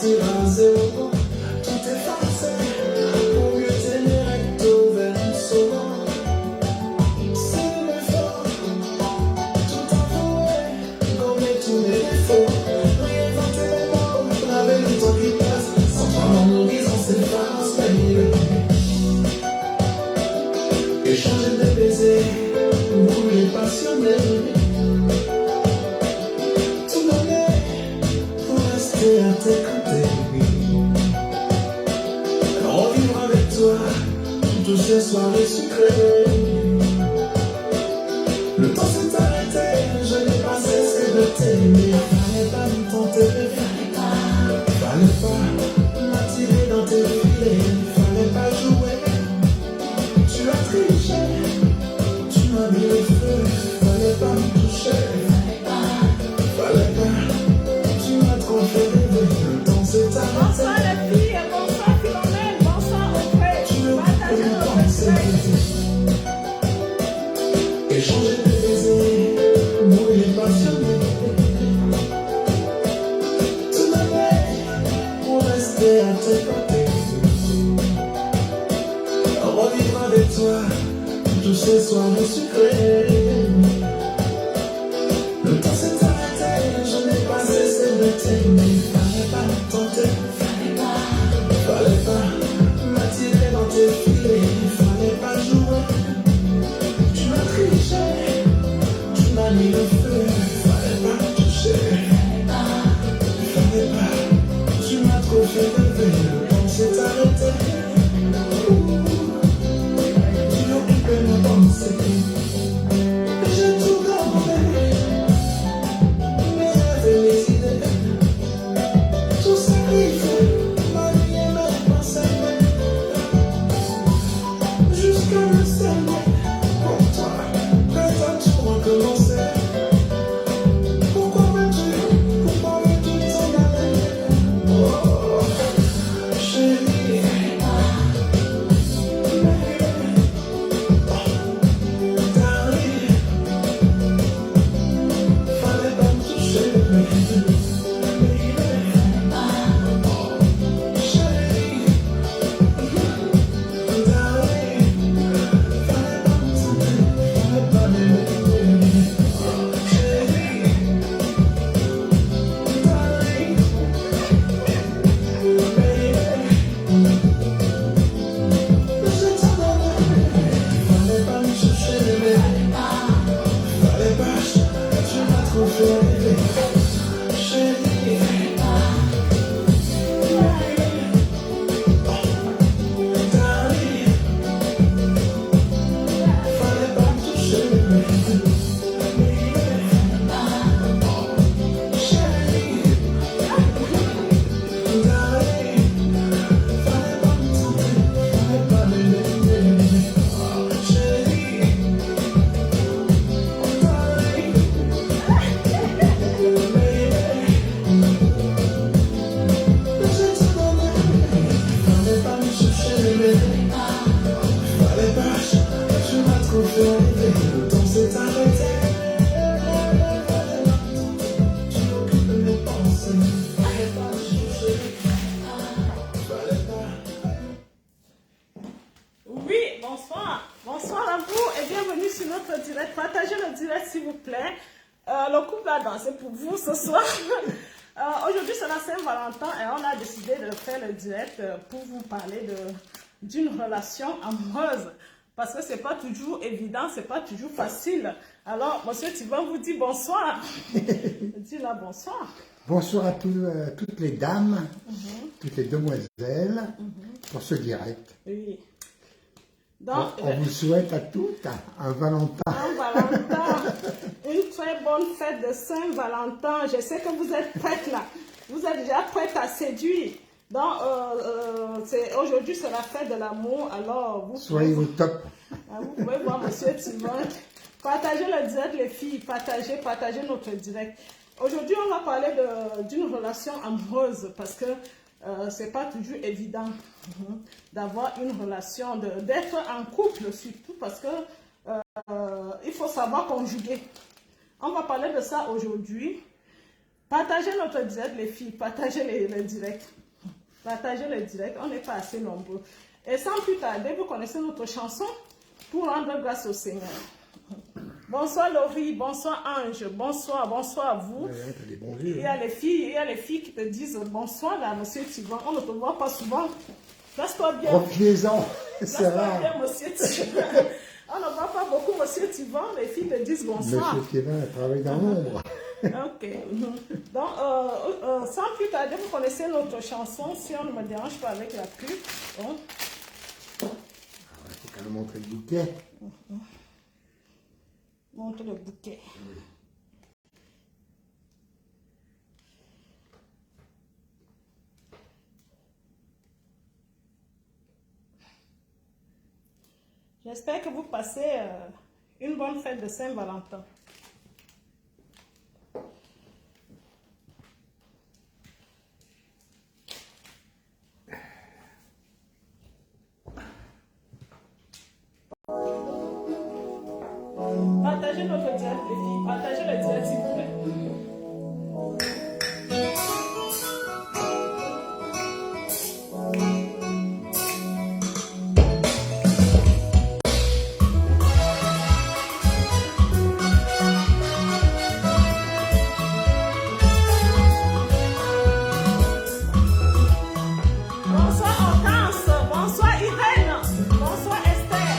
repartir à zéro. Tout effacer pour mieux tenir recto verso. C'est l'effort, tout avoué, gommer tous les défauts. Réinventer les mots, laver le temps qui passe. Sans parler en horizon, c'est face, baby. Échanger des baisers, mourir passionné. Tout donner pour rester à tes côtés. Revivre avec toi toutes ces soirées sucrées. Le temps s'est arrêté, je n'ai pas cessé de t'aimer. Fallait pas me tenter, fallait pas m'attirer dans tes filets. Fallait pas jouer, tu as triché. Tu m'as mis le feu, fallait pas me toucher. Fallait pas, tu m'as trop fait rêver. Le temps s'est arrêté. Bonsoir les filles, bonsoir Philomène, bonsoir Audrey. Tu veux Partagez notre penser, échanger des baisers, mourir passionné. Tout donner pour rester à tes côtés. Revivre avec toi tous ces soirées sucrées. Le temps s'est arrêté, je n'ai pas cessé de t'aimer. Fallait pas me tenter, fallait pas m'attirer dans tes filets. Fallait pas jouer, tu m'as triché, tu m'as mis le feu. Fallait pas me toucher, fallait pas, tu m'as trop fait rêver. Le temps s'est arrêté. Tu occupais mes pensées. J'ai tout abandonné, mes rêves et mes idées. Tout sacrifié, ma vie et mes pensées. Jusqu'à me serrer pour toi, prête à tout recommencer. Pourquoi veux-tu t'en aller? Oh, chérie, darling, fallait pas me toucher, baby. Chérie, darling, fallait pas me toucher, fallait pas m'aimer. Chérie, darling, je t'abandonne. Fallait pas me toucher, bébé. Fallait pas, tu m'as trop fait rêver. Chérie, darling, fallait pas me toucher, bébé. Chérie, darling, fallait pas me tenter, fallait pas m'aimer. Chérie, darling, je t'abandonne. Fallait pas me chercher, bébé. Fallait pas, tu m'as trop fait rêver. Le temps s'est arrêté. Tu occupes mes pensées. Fallait pas me chercher. Fallait pas. Oui, bonsoir. Bonsoir à vous et bienvenue sur notre direct. Partagez le direct s'il vous plaît. Le couple a dansé pour vous ce soir. Aujourd'hui c'est la Saint-Valentin et on a décidé de faire le direct pour vous parler d'une relation amoureuse. Parce que c'est pas toujours évident, c'est pas toujours facile. Alors, monsieur Thibault vous dit bonsoir. Dis là bonsoir. Bonsoir à toutes les dames, toutes les demoiselles, pour ce direct. Oui. Donc, On vous souhaite à toutes un Valentin. Saint-Valentin, une très bonne fête de Saint-Valentin. Je sais que vous êtes prêtes là. Vous êtes déjà prêtes à séduire. Donc, aujourd'hui, c'est la fête de l'amour. Alors, vous Soyez au top. vous pouvez voir monsieur Thibault. Partagez le direct, les filles. Partagez notre direct. Aujourd'hui, on va parler d'une relation amoureuse parce que c'est pas toujours évident d'avoir une relation, d'être en couple surtout parce que il faut savoir conjuguer. On va parler de ça aujourd'hui. Partagez notre direct, les filles. Partagez le direct. Partagez le direct. On n'est pas assez nombreux. Et sans plus tarder, vous connaissez notre chanson pour rendre grâce au Seigneur. Bonsoir Laurie, bonsoir Ange, bonsoir, bonsoir à vous. Il y a les filles qui te disent bonsoir là, monsieur Tivan. On ne te voit pas souvent. Place-toi bien. Profitez-en, c'est rare. Bien, monsieur Tivan. On ne voit pas beaucoup monsieur Tivan. Les filles te disent bonsoir. Monsieur Tivan travaille dans l'ombre. Ok. Donc, sans plus tarder, vous connaissez notre chanson. Si on ne me dérange pas avec la pub. Bon. Il faut qu'elle montre le bouquet. Montre le bouquet. J'espère que vous passez une bonne fête de Saint-Valentin. Partagez notre direct, les filles. Partagez le direct, s'il vous plaît. Bonsoir Hortense, bonsoir Irène, bonsoir Esther.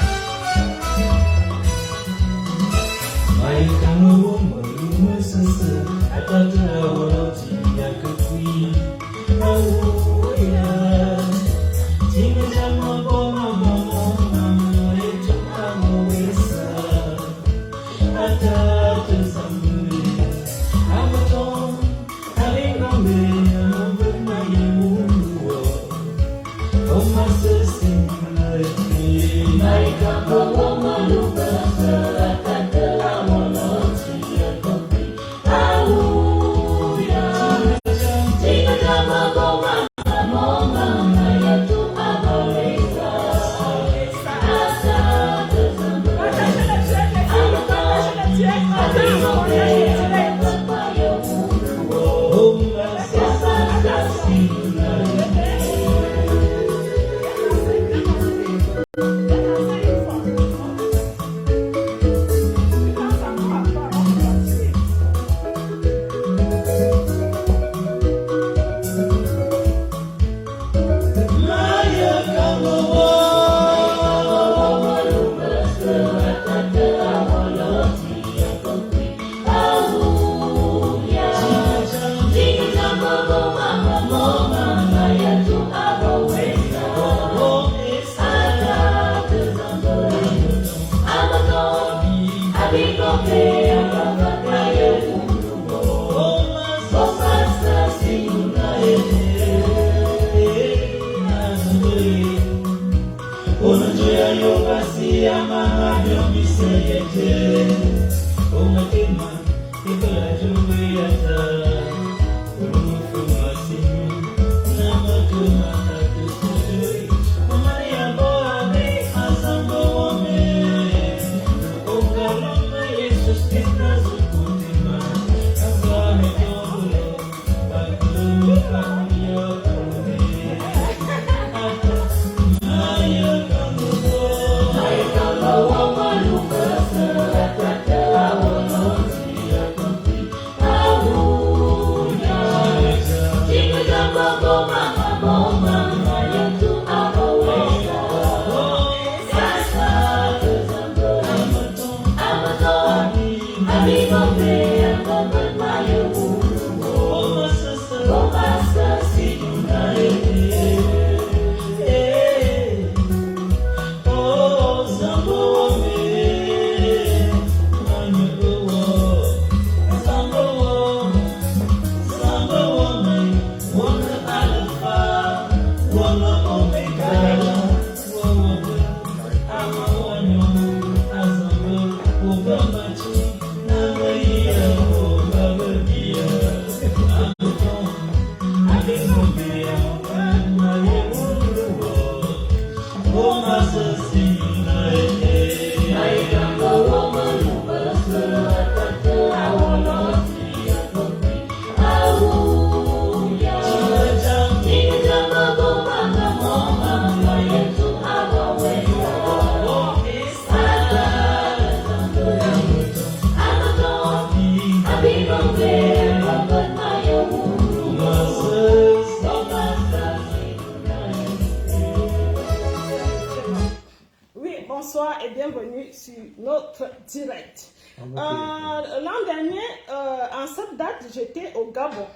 bienvenue sur notre direct. L'an dernier, en cette date, j'étais au Gabon.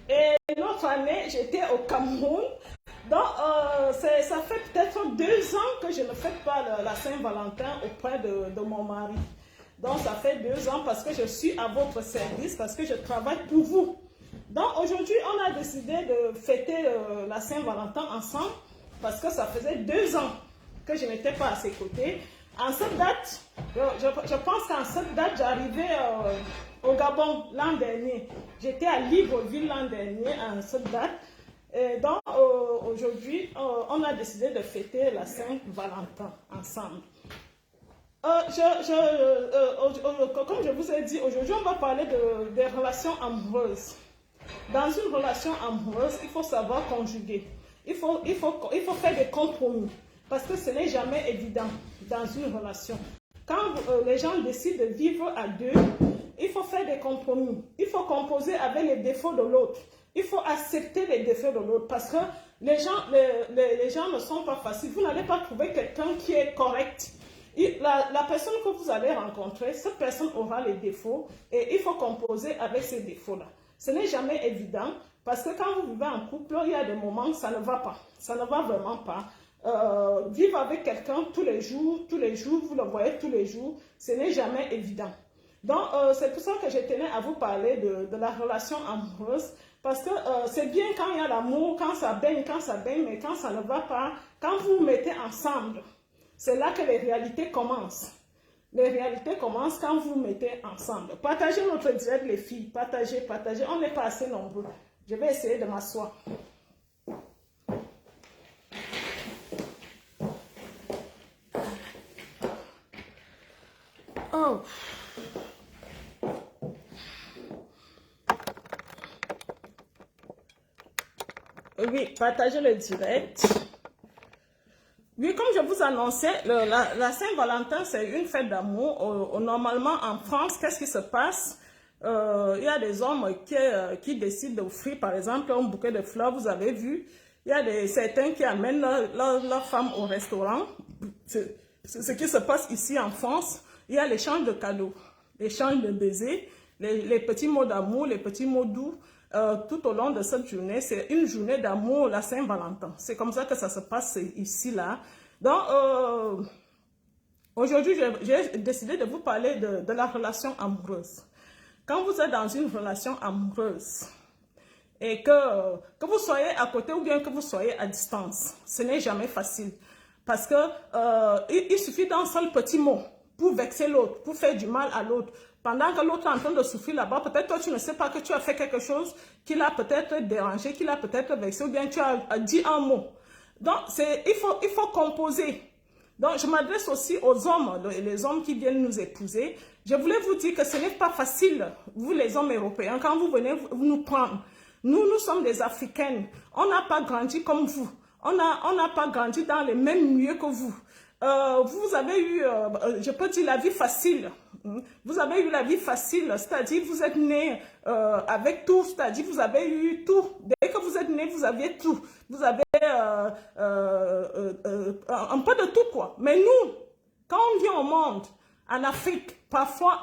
Et l'autre année, j'étais au Cameroun. Donc, ça fait peut-être 2 ans que je ne fête pas la Saint-Valentin auprès de mon mari. Donc, ça fait 2 ans parce que je suis à votre service, parce que je travaille pour vous. Donc, aujourd'hui, on a décidé de fêter la Saint-Valentin ensemble parce que ça faisait 2 ans que je n'étais pas à ses côtés. En cette date, je pense qu'en cette date, j'arrivais au Gabon l'an dernier. J'étais à Libreville l'an dernier en cette date. Et donc, aujourd'hui, on a décidé de fêter la Saint-Valentin ensemble. Comme je vous ai dit, aujourd'hui, on va parler des relations amoureuses. Dans une relation amoureuse, il faut savoir conjuguer. Il faut faire des compromis. Parce que ce n'est jamais évident dans une relation. Quand les gens décident de vivre à 2, il faut faire des compromis. Il faut composer avec les défauts de l'autre. Il faut accepter les défauts de l'autre. Parce que les gens ne sont pas faciles. Vous n'allez pas trouver quelqu'un qui est correct. La personne que vous allez rencontrer, cette personne aura les défauts. Et il faut composer avec ces défauts-là. Ce n'est jamais évident. Parce que quand vous vivez en couple, il y a des moments où ça ne va pas. Ça ne va vraiment pas. Vivre avec quelqu'un tous les jours, vous le voyez tous les jours, ce n'est jamais évident. Donc, c'est pour ça que je tenais à vous parler de la relation amoureuse, parce que c'est bien quand il y a l'amour, quand ça baigne, mais quand ça ne va pas, quand vous vous mettez ensemble, c'est là que les réalités commencent. Les réalités commencent quand vous vous mettez ensemble. Partagez notre direct, les filles, partagez, on n'est pas assez nombreux. Je vais essayer de m'asseoir. Oh. Oui, partagez le direct. Oui, comme je vous annonçais, la Saint-Valentin, c'est une fête d'amour. Normalement, en France, qu'est-ce qui se passe? Il y a des hommes qui décident d'offrir, par exemple, un bouquet de fleurs, vous avez vu. Il y a certains qui amènent leur femme au restaurant. C'est ce qui se passe ici en France. Il y a l'échange de cadeaux, l'échange de baisers, les petits mots d'amour, les petits mots doux. Tout au long de cette journée, c'est une journée d'amour, la Saint-Valentin. C'est comme ça que ça se passe ici, là. Donc, aujourd'hui, j'ai décidé de vous parler de la relation amoureuse. Quand vous êtes dans une relation amoureuse et que vous soyez à côté ou bien que vous soyez à distance, ce n'est jamais facile. Parce que il suffit d'un seul petit mot pour vexer l'autre, pour faire du mal à l'autre. Pendant que l'autre est en train de souffrir là-bas, peut-être toi tu ne sais pas que tu as fait quelque chose qui l'a peut-être dérangé, qui l'a peut-être vexé, ou bien tu as dit un mot. Donc, il faut composer. Donc, je m'adresse aussi aux hommes, les hommes qui viennent nous épouser. Je voulais vous dire que ce n'est pas facile, vous les hommes européens, quand vous venez nous prendre. Nous sommes des Africaines. On n'a pas grandi comme vous. On n'a pas grandi dans les mêmes milieux que vous. Vous avez eu, je peux dire, la vie facile. Vous avez eu la vie facile, c'est-à-dire vous êtes né avec tout, c'est-à-dire vous avez eu tout. Dès que vous êtes né, vous aviez tout. Vous avez un peu de tout, quoi. Mais nous, quand on vient au monde, en Afrique, parfois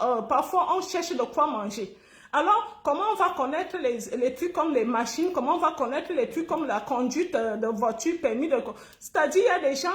on cherche de quoi manger. Alors, comment on va connaître les trucs comme les machines, comment on va connaître les trucs comme la conduite de voiture, permis de... C'est-à-dire, il y a des gens,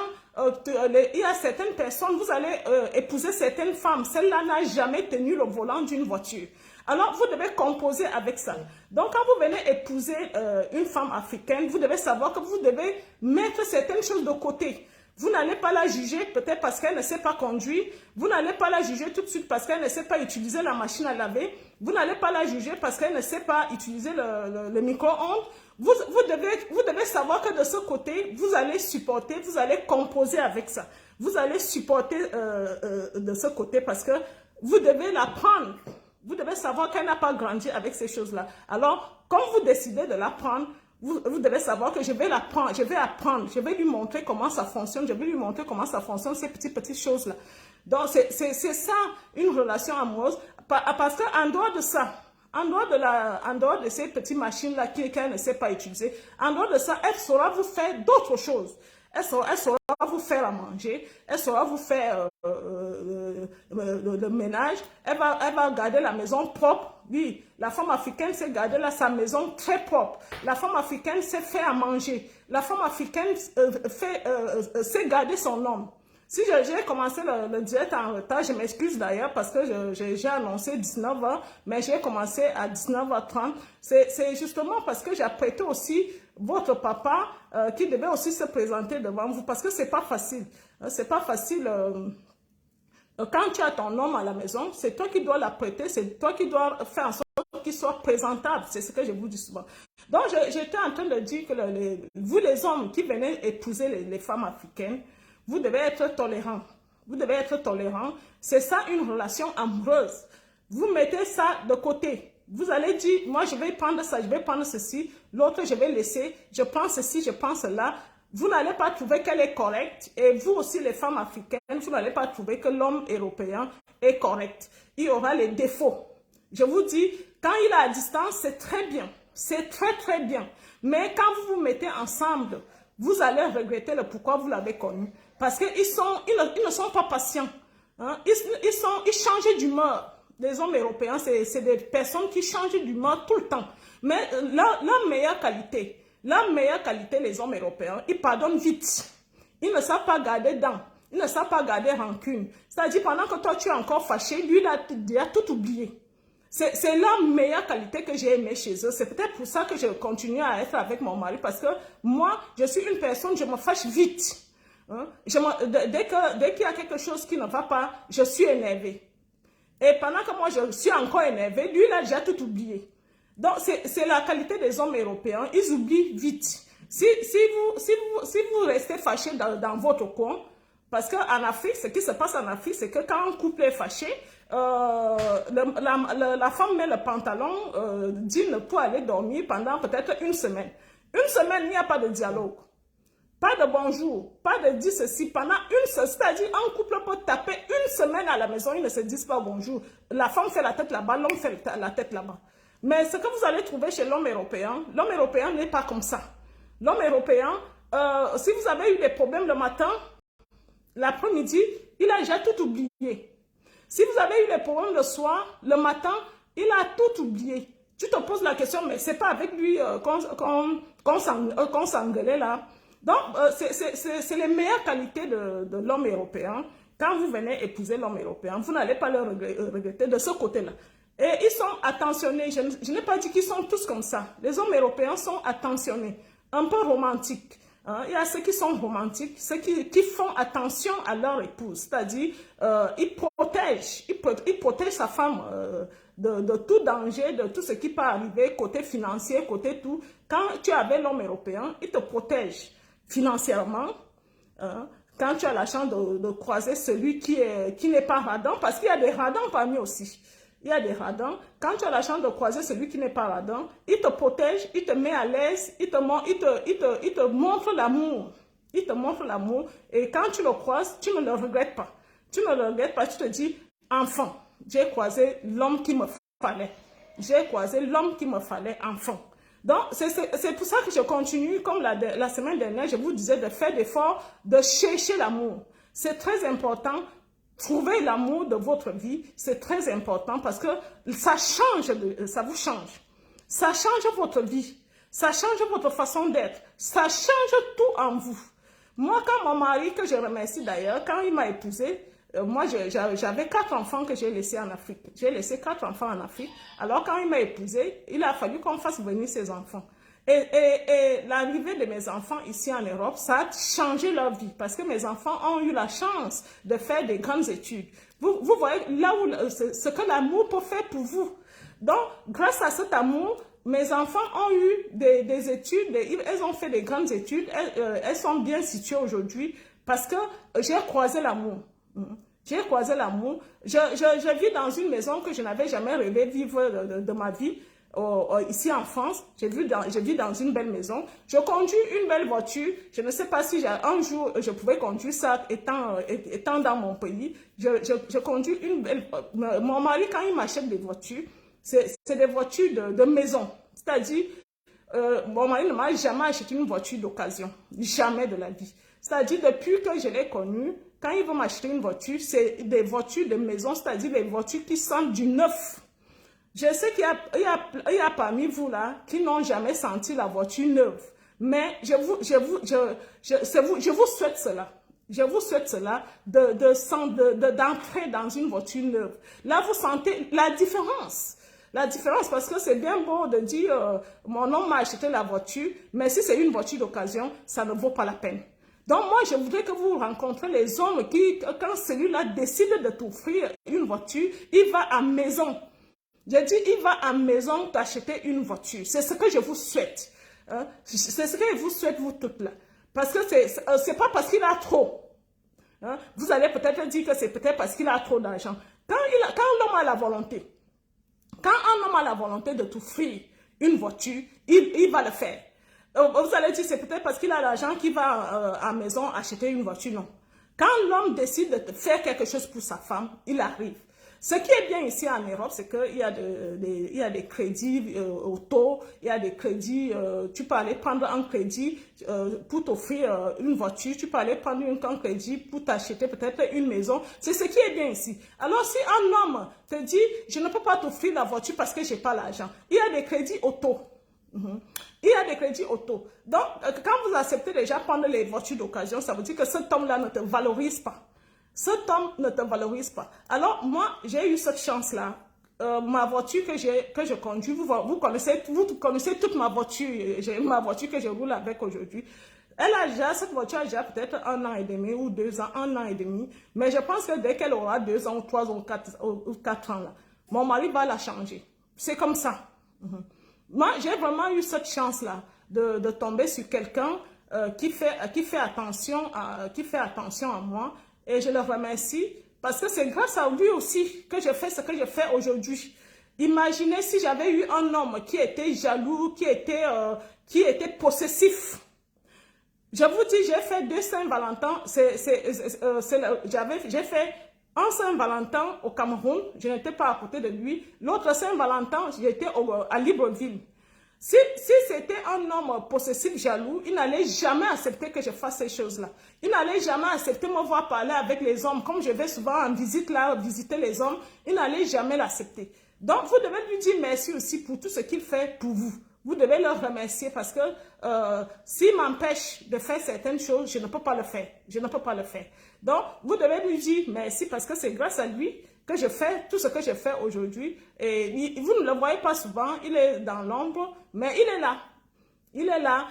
il y a certaines personnes, vous allez épouser certaines femmes, celle-là n'a jamais tenu le volant d'une voiture. Alors, vous devez composer avec ça. Donc, quand vous venez épouser une femme africaine, vous devez savoir que vous devez mettre certaines choses de côté. Vous n'allez pas la juger peut-être parce qu'elle ne sait pas conduire. Vous n'allez pas la juger tout de suite parce qu'elle ne sait pas utiliser la machine à laver. Vous n'allez pas la juger parce qu'elle ne sait pas utiliser le micro-ondes. Vous devez savoir que de ce côté, vous allez supporter, vous allez composer avec ça. Vous allez supporter de ce côté parce que vous devez l'apprendre. Vous devez savoir qu'elle n'a pas grandi avec ces choses-là. Alors, quand vous décidez de l'apprendre, vous devez savoir que je vais l'apprendre, je vais lui montrer comment ça fonctionne, je vais lui montrer comment ça fonctionne, ces petites choses-là. Donc, c'est ça, une relation amoureuse. Parce qu'en dehors de ça, En dehors de ces petites machines-là qu'elle ne sait pas utiliser, en dehors de ça, elle saura vous faire d'autres choses. Elle saura vous faire à manger, elle saura vous faire le ménage, elle va garder la maison propre. Oui, la femme africaine sait garder sa maison très propre. La femme africaine sait faire à manger. La femme africaine sait garder son homme. Si j'ai commencé le direct en retard, je m'excuse d'ailleurs parce que j'ai annoncé 19h, mais j'ai commencé à 19h30. C'est justement parce que j'ai apprêté aussi votre papa qui devait aussi se présenter devant vous parce que c'est pas facile. C'est pas facile. Quand tu as ton homme à la maison, c'est toi qui dois l'apprêter, c'est toi qui dois faire en sorte qu'il soit présentable. C'est ce que je vous dis souvent. Donc, j'étais en train de dire que vous les hommes qui venez épouser les femmes africaines, vous devez être tolérant. Vous devez être tolérant. C'est ça une relation amoureuse. Vous mettez ça de côté. Vous allez dire, moi je vais prendre ça, je vais prendre ceci. L'autre je vais laisser. Je prends ceci, je prends cela. Vous n'allez pas trouver qu'elle est correcte. Et vous aussi les femmes africaines, vous n'allez pas trouver que l'homme européen est correct. Il y aura les défauts. Je vous dis, quand il est à distance, c'est très bien. C'est très très bien. Mais quand vous vous mettez ensemble, vous allez regretter le pourquoi vous l'avez connu. Parce qu'ils ne sont pas patients. Hein? Ils changent d'humeur. Les hommes européens, c'est des personnes qui changent d'humeur tout le temps. Mais la meilleure qualité, les hommes européens, ils pardonnent vite. Ils ne savent pas garder dents. Ils ne savent pas garder rancune. C'est-à-dire, pendant que toi, tu es encore fâché, lui, il a tout oublié. C'est la meilleure qualité que j'ai aimée chez eux. C'est peut-être pour ça que je continue à être avec mon mari. Parce que moi, je suis une personne, je me fâche vite. Hein? Dès qu'il y a quelque chose qui ne va pas, je suis énervée. Et pendant que moi, je suis encore énervée, lui, il a déjà tout oublié. Donc, c'est la qualité des hommes européens. Ils oublient vite. Si vous restez fâché dans votre coin, parce qu'en Afrique, ce qui se passe en Afrique, c'est que quand un couple est fâché, la femme met le pantalon digne pour aller dormir pendant peut-être une semaine. Une semaine, il n'y a pas de dialogue. Pas de bonjour, pas de dire ceci pendant une semaine. C'est-à-dire, un couple peut taper une semaine à la maison, ils ne se disent pas bonjour. La femme fait la tête là-bas, l'homme fait la tête là-bas. Mais ce que vous allez trouver chez l'homme européen n'est pas comme ça. L'homme européen, si vous avez eu des problèmes le matin, l'après-midi, il a déjà tout oublié. Si vous avez eu des problèmes le soir, le matin, il a tout oublié. Tu te poses la question, mais c'est pas avec lui qu'on s'engueulait là. Donc, c'est les meilleures qualités de l'homme européen. Quand vous venez épouser l'homme européen, vous n'allez pas le regretter de ce côté-là. Et ils sont attentionnés. Je n'ai pas dit qu'ils sont tous comme ça. Les hommes européens sont attentionnés, un peu romantiques. Hein? Il y a ceux qui sont romantiques, ceux qui font attention à leur épouse. C'est-à-dire, ils protègent sa femme de tout danger, de tout ce qui peut arriver, côté financier, côté tout. Quand tu es avec l'homme européen, il te protège financièrement, hein, quand tu as la chance de croiser celui qui n'est pas radin, parce qu'il y a des radins parmi aussi. Il y a des radins. Quand tu as la chance de croiser celui qui n'est pas radin, il te protège, il te met à l'aise, il te montre l'amour. Il te montre l'amour. Et quand tu le croises, tu ne le regrettes pas. Tu ne le regrettes pas, tu te dis, enfant, j'ai croisé l'homme qui me fallait. J'ai croisé l'homme qui me fallait, enfant. Donc, c'est pour ça que je continue, comme la semaine dernière, je vous disais de faire l'effort de chercher l'amour. C'est très important. Trouver l'amour de votre vie, c'est très important parce que ça vous change. Ça change votre vie. Ça change votre façon d'être. Ça change tout en vous. Moi, quand mon mari, que je remercie d'ailleurs, quand il m'a épousée, moi, j'avais 4 enfants que j'ai laissés en Afrique. J'ai laissé 4 enfants en Afrique. Alors, quand il m'a épousée, il a fallu qu'on fasse venir ses enfants. Et l'arrivée de mes enfants ici en Europe, ça a changé leur vie. Parce que mes enfants ont eu la chance de faire des grandes études. Vous voyez là où ce que l'amour peut faire pour vous. Donc, grâce à cet amour, mes enfants ont eu des études. Elles ont fait des grandes études. Elles sont bien situées aujourd'hui parce que j'ai croisé l'amour. J'ai croisé l'amour. Je vis dans une maison que je n'avais jamais rêvé vivre de ma vie. Ici en France, je vis dans une belle maison. Je conduis une belle voiture. Je ne sais pas si un jour je pouvais conduire ça étant dans mon pays. Je conduis une belle... Mon mari, quand il m'achète des voitures, C'est des voitures de maison. C'est-à-dire, mon mari ne m'a jamais acheté une voiture d'occasion. Jamais de la vie. C'est-à-dire, depuis que je l'ai connu, quand il va m'acheter une voiture, c'est des voitures de maison, c'est-à-dire des voitures qui sentent du neuf. Je sais qu'il y a parmi vous là qui n'ont jamais senti la voiture neuve. Mais je vous souhaite cela. Je vous souhaite cela d'entrer dans une voiture neuve. Là, vous sentez la différence. La différence, parce que c'est bien beau de dire mon homme m'a acheté la voiture, mais si c'est une voiture d'occasion, ça ne vaut pas la peine. Donc moi, je voudrais que vous rencontrez les hommes qui, quand celui-là décide de t'offrir une voiture, il va à maison. Je dis, il va à maison t'acheter une voiture. C'est ce que je vous souhaite. Hein? C'est ce que je vous souhaite, vous toutes là. Parce que c'est pas parce qu'il a trop. Hein? Vous allez peut-être dire que c'est peut-être parce qu'il a trop d'argent. Quand l'homme a la volonté, quand un homme a la volonté de t'offrir une voiture, il va le faire. Vous allez dire, c'est peut-être parce qu'il a l'argent qu'il va à la maison acheter une voiture. Non. Quand l'homme décide de faire quelque chose pour sa femme, il arrive. Ce qui est bien ici en Europe, c'est qu'il y a des crédits auto, il y a des crédits, tu peux aller prendre un crédit pour t'offrir une voiture, tu peux aller prendre un crédit pour t'acheter peut-être une maison. C'est ce qui est bien ici. Alors si un homme te dit, je ne peux pas t'offrir la voiture parce que je n'ai pas l'argent, il y a des crédits auto. Il y a des crédits auto. Donc, quand vous acceptez déjà prendre les voitures d'occasion, ça veut dire que cet homme-là ne te valorise pas. Cet homme ne te valorise pas. Alors, moi, j'ai eu cette chance-là. Ma voiture que je conduis, vous connaissez toute ma voiture. J'ai ma voiture que je roule avec aujourd'hui. Cette voiture a déjà peut-être 1 an et demi ou 2 ans, 1 an et demi. Mais je pense que dès qu'elle aura 2 ans ou 3 ans ou 4 ans, là, mon mari va la changer. C'est comme ça. Moi, j'ai vraiment eu cette chance-là de tomber sur quelqu'un qui fait attention à moi. Et je le remercie parce que c'est grâce à lui aussi que je fais ce que je fais aujourd'hui. Imaginez si j'avais eu un homme qui était jaloux, qui était possessif. Je vous dis, j'ai fait 2 Saint-Valentin. J'ai fait un Saint-Valentin au Cameroun. Je n'étais pas à côté de lui. L'autre Saint-Valentin, j'étais à Libreville. Si c'était un homme possessif, jaloux, il n'allait jamais accepter que je fasse ces choses-là. Il n'allait jamais accepter me voir parler avec les hommes. Comme je vais souvent en visite là, visiter les hommes, il n'allait jamais l'accepter. Donc, vous devez lui dire merci aussi pour tout ce qu'il fait pour vous. Vous devez le remercier parce que s'il m'empêche de faire certaines choses, je ne peux pas le faire. Je ne peux pas le faire. Donc, vous devez lui dire merci parce que c'est grâce à lui que je fais tout ce que je fais aujourd'hui. Et vous ne le voyez pas souvent, il est dans l'ombre, mais il est là. Il est là,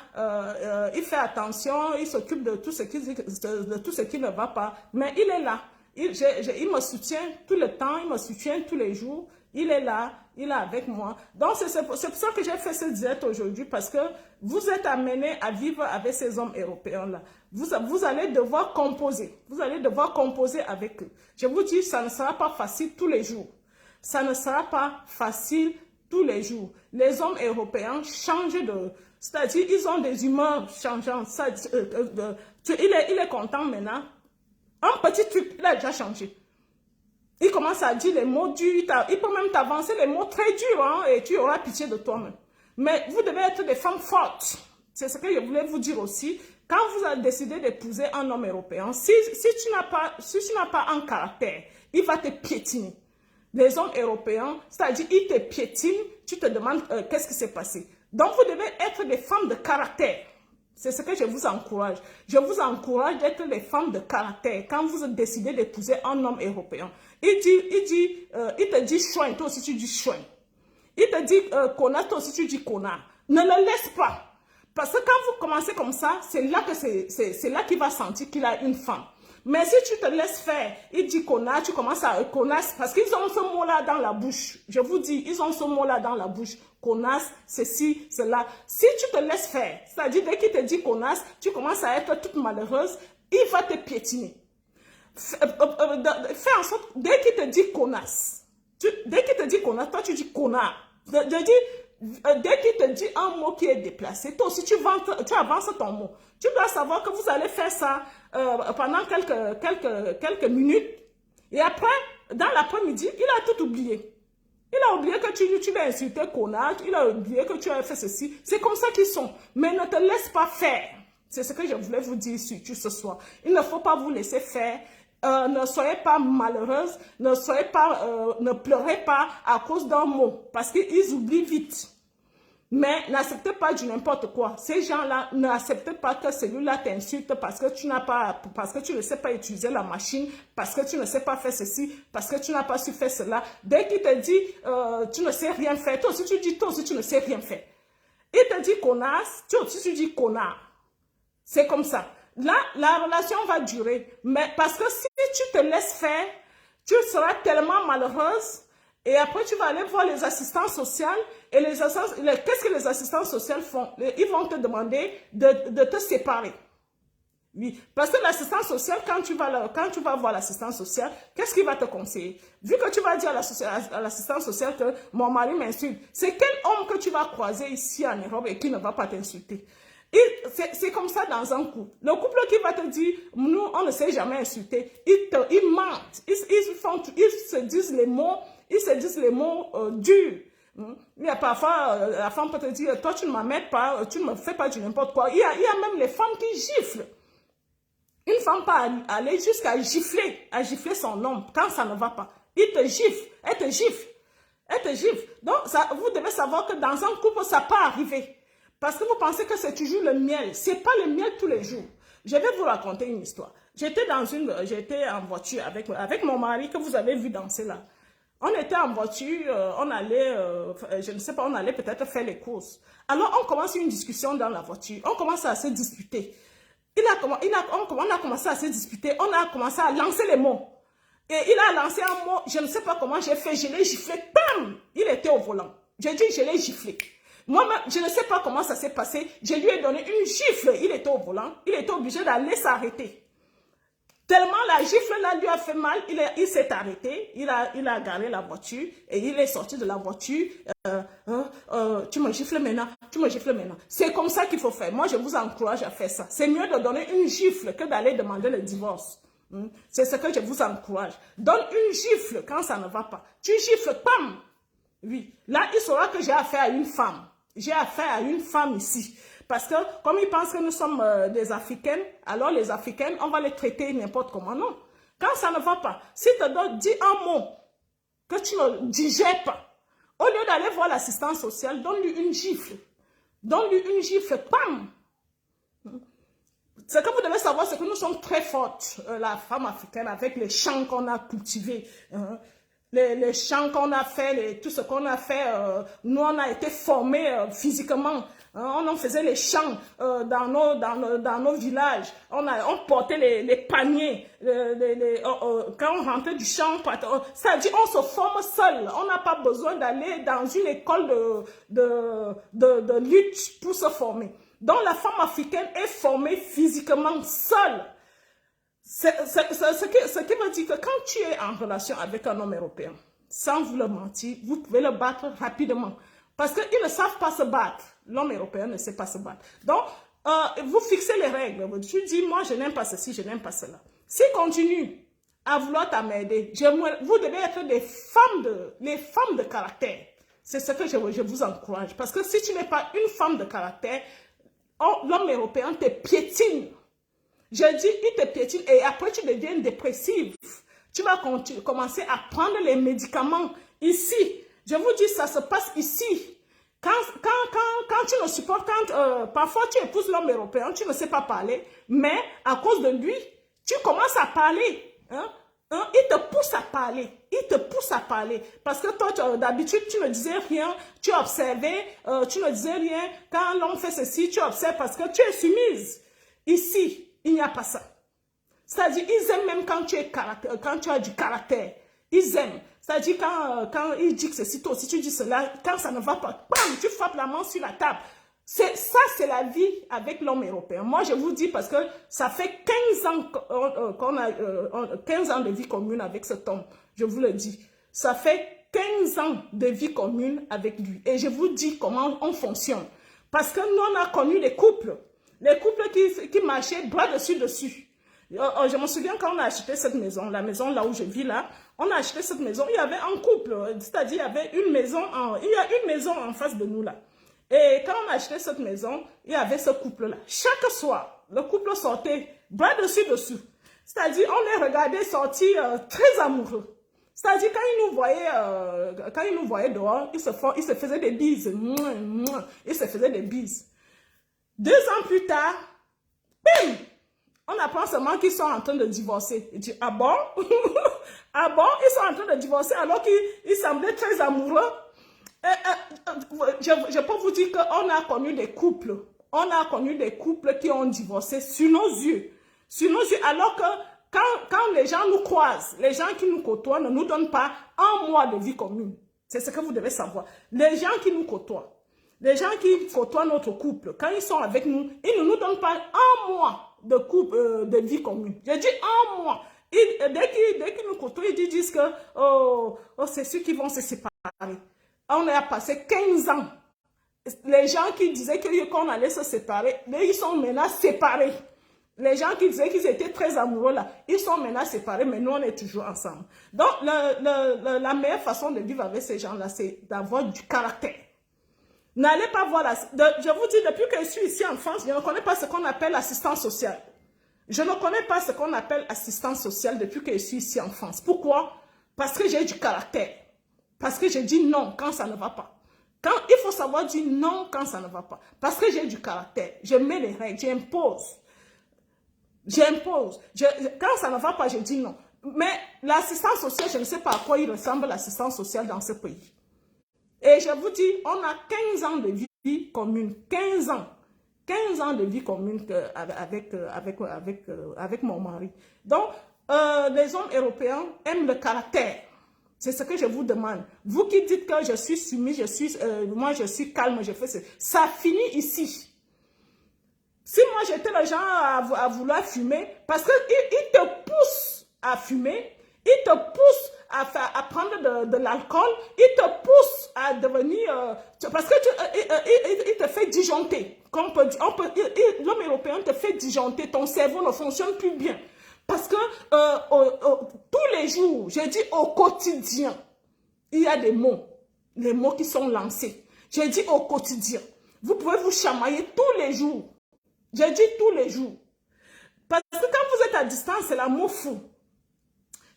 il fait attention, il s'occupe de tout ce qui ne va pas, mais il est là. Il me soutient tout le temps, il me soutient tous les jours. Il est là, il est avec moi. Donc, c'est pour ça que j'ai fait cette diète aujourd'hui, parce que vous êtes amenés à vivre avec ces hommes européens-là. Vous allez devoir composer. Vous allez devoir composer avec eux. Je vous dis, ça ne sera pas facile tous les jours. Ça ne sera pas facile tous les jours. Les hommes européens changent de... C'est-à-dire, ils ont des humeurs changeantes. Il est content maintenant. Un petit truc, il a déjà changé. Il commence à dire les mots durs, il peut même t'avancer les mots très durs, hein, et tu auras pitié de toi-même. Mais vous devez être des femmes fortes. C'est ce que je voulais vous dire aussi. Quand vous avez décidé d'épouser un homme européen, si tu n'as pas un caractère, il va te piétiner. Les hommes européens, c'est-à-dire ils te piétinent, tu te demandes qu'est-ce qui s'est passé. Donc vous devez être des femmes de caractère. C'est ce que je vous encourage. Je vous encourage d'être des femmes de caractère quand vous décidez d'épouser un homme européen. Il te dit chouin, toi aussi tu dis chouin. Il te dit connard, toi aussi tu dis connard. Ne le laisse pas. Parce que quand vous commencez comme ça, c'est là qu'il va sentir qu'il a une femme. Mais si tu te laisses faire, il dit connard, tu commences à connasse, parce qu'ils ont ce mot-là dans la bouche. Je vous dis, ils ont ce mot-là dans la bouche. Connasse, ceci, cela. Si tu te laisses faire, c'est-à-dire dès qu'il te dit connasse, tu commences à être toute malheureuse, il va te piétiner. Fais en sorte, dès qu'il te dit connasse, toi tu dis connard. Je dis, dès qu'il te dit un mot qui est déplacé, toi aussi tu avances ton mot. Tu dois savoir que vous allez faire ça pendant quelques minutes. Et après, dans l'après-midi, il a tout oublié. Il a oublié que tu l'as insulté, connard. Il a oublié que tu as fait ceci. C'est comme ça qu'ils sont. Mais ne te laisse pas faire. C'est ce que je voulais vous dire surtout ce soir. Il ne faut pas vous laisser faire. Ne soyez pas malheureuse. Ne pleurez pas à cause d'un mot. Parce qu'ils oublient vite. Mais n'acceptez pas du n'importe quoi. Ces gens-là, n'acceptez pas que celui-là t'insulte parce que tu ne sais pas utiliser la machine, parce que tu ne sais pas faire ceci, parce que tu n'as pas su faire cela. Dès qu'il te dit, tu ne sais rien faire, toi aussi tu dis, toi aussi tu ne sais rien faire. Il te dit connasse, toi aussi tu dis connard. C'est comme ça. Là, la relation va durer. Mais parce que si tu te laisses faire, tu seras tellement malheureuse. Et après, tu vas aller voir les assistants sociaux. Et qu'est-ce que les assistants sociaux font? Ils vont te demander de te séparer. Oui, parce que l'assistant social, quand tu vas voir l'assistant social, qu'est-ce qu'il va te conseiller? Vu que tu vas dire à l'assistant social que mon mari m'insulte, c'est quel homme que tu vas croiser ici en Europe et qui ne va pas t'insulter? C'est comme ça dans un couple. Le couple qui va te dire, nous, on ne s'est jamais insulté, ils mentent, ils se disent les mots durs. Il y a parfois, la femme peut te dire, toi tu ne m'amènes pas, tu ne me fais pas du n'importe quoi. Il y a même les femmes qui giflent. Une femme peut aller jusqu'à gifler son homme quand ça ne va pas. Il te gifle, elle te gifle. Donc, vous devez savoir que dans un couple, ça peut arriver. Parce que vous pensez que c'est toujours le miel. Ce n'est pas le miel tous les jours. Je vais vous raconter une histoire. J'étais en voiture avec mon mari que vous avez vu danser là. On était en voiture, on allait, je ne sais pas, on allait peut-être faire les courses. Alors, on commence une discussion dans la voiture. On commence à se disputer. On a commencé à se disputer. On a commencé à lancer les mots. Et il a lancé un mot, je ne sais pas comment j'ai fait, je l'ai giflé, bam! Il était au volant. J'ai dit, je l'ai giflé. Moi-même, je ne sais pas comment ça s'est passé. Je lui ai donné une gifle. Il était au volant. Il était obligé d'aller s'arrêter. Tellement la gifle là lui a fait mal, il s'est arrêté. Il a garé la voiture et il est sorti de la voiture. Tu me gifles maintenant. Tu me gifles maintenant. C'est comme ça qu'il faut faire. Moi, je vous encourage à faire ça. C'est mieux de donner une gifle que d'aller demander le divorce. C'est ce que je vous encourage. Donne une gifle quand ça ne va pas. Tu gifles, pam! Oui. Là, il saura que j'ai affaire à une femme. J'ai affaire à une femme ici. Parce que, comme ils pensent que nous sommes des Africaines, alors les Africaines, on va les traiter n'importe comment. Non. Quand ça ne va pas, si tu dis un mot que tu ne digères pas, au lieu d'aller voir l'assistance sociale, donne-lui une gifle. Donne-lui une gifle, pam! Ce que vous devez savoir, c'est que nous sommes très fortes, la femme africaine, avec les champs qu'on a cultivés. Les chants qu'on a fait, tout ce qu'on a fait, nous on a été formés physiquement. On faisait les chants dans nos villages. On portait les paniers. Quand on rentrait du champ, ça dit on se forme seul. On n'a pas besoin d'aller dans une école de lutte pour se former. Donc la femme africaine est formée physiquement seule. Ce qui veut dire que quand tu es en relation avec un homme européen, sans vous le mentir, vous pouvez le battre rapidement. Parce qu'ils ne savent pas se battre. L'homme européen ne sait pas se battre. Donc, vous fixez les règles. Tu dis, moi, je n'aime pas ceci, je n'aime pas cela. S'il continue à vouloir t'emmerder, vous devez être les femmes de caractère. C'est ce que je vous encourage. Parce que si tu n'es pas une femme de caractère, l'homme européen te piétine. Je dis, il te piétine et après tu deviens dépressive. Tu vas commencer à prendre les médicaments ici. Je vous dis, ça se passe ici. Quand tu ne supportes, parfois tu épouses l'homme européen, tu ne sais pas parler, mais à cause de lui, tu commences à parler. Il te pousse à parler. Il te pousse à parler. Parce que toi, d'habitude, tu ne disais rien, tu observais, tu ne disais rien. Quand l'homme fait ceci, tu observes parce que tu es soumise. Ici, il n'y a pas ça. C'est-à-dire, ils aiment même quand tu as du caractère. Ils aiment. C'est-à-dire, quand il dit que ceci, toi aussi tu dis cela, quand ça ne va pas, bam, tu frappes la main sur la table. Ça, c'est la vie avec l'homme européen. Moi, je vous dis parce que ça fait 15 ans qu'on a 15 ans de vie commune avec cet homme. Je vous le dis. Ça fait 15 ans de vie commune avec lui. Et je vous dis comment on fonctionne. Parce que nous, on a connu les couples. Les couples qui marchaient bras dessus. Je me souviens quand on a acheté cette maison, la maison là où je vis là, On a acheté cette maison, il y avait un couple, c'est-à-dire il y avait une maison, il y a une maison en face de nous là. Et quand on a acheté cette maison, il y avait ce couple-là. Chaque soir, le couple sortait bras dessus dessous. C'est-à-dire, on les regardait sortir très amoureux. C'est-à-dire, quand ils nous voyaient dehors, ils se faisaient des bises. Ils se faisaient des bises. 2 ans plus tard, bim! On apprend seulement qu'ils sont en train de divorcer. Et tu dis, ah bon? Ah bon? Ils sont en train de divorcer alors qu'ils semblaient très amoureux. Je peux vous dire qu'on a connu des couples. On a connu des couples qui ont divorcé sur nos yeux. Sur nos yeux, alors que quand les gens nous croisent, les gens qui nous côtoient ne nous donnent pas un mois de vie commune. C'est ce que vous devez savoir. Les gens qui nous côtoient, les gens qui côtoient notre couple, quand ils sont avec nous, ils ne nous donnent pas un mois de vie commune. J'ai dit un mois. Dès qu'ils nous côtoient, ils disent que c'est ceux qui vont se séparer. On a passé 15 ans. Les gens qui disaient qu'on allait se séparer, ils sont maintenant séparés. Les gens qui disaient qu'ils étaient très amoureux là, ils sont maintenant séparés, mais nous on est toujours ensemble. Donc la meilleure façon de vivre avec ces gens-là, c'est d'avoir du caractère. N'allez pas voir je vous dis, depuis que je suis ici en France, je ne connais pas ce qu'on appelle assistance sociale. Je ne connais pas ce qu'on appelle assistance sociale depuis que je suis ici en France. Pourquoi? Parce que j'ai du caractère. Parce que je dis non quand ça ne va pas. Il faut savoir dire non quand ça ne va pas. Parce que j'ai du caractère. Je mets les règles, j'impose. J'impose. Quand ça ne va pas, je dis non. Mais l'assistance sociale, je ne sais pas à quoi il ressemble l'assistance sociale dans ce pays. Et je vous dis, on a 15 ans de vie commune. 15 ans. 15 ans de vie commune avec mon mari. Donc, les hommes européens aiment le caractère. C'est ce que je vous demande. Vous qui dites que je suis soumis, moi je suis calme, je fais ça finit ici. Si moi j'étais le genre à vouloir fumer, parce qu'il te pousse à fumer, il te pousse à prendre de l'alcool, il te pousse à devenir... parce que il te fait disjoncter. L'homme européen te fait disjoncter, ton cerveau ne fonctionne plus bien. Parce que tous les jours, je dis au quotidien, il y a des mots, les mots qui sont lancés. Je dis au quotidien. Vous pouvez vous chamailler tous les jours. Je dis tous les jours. Parce que quand vous êtes à distance, c'est l'amour fou.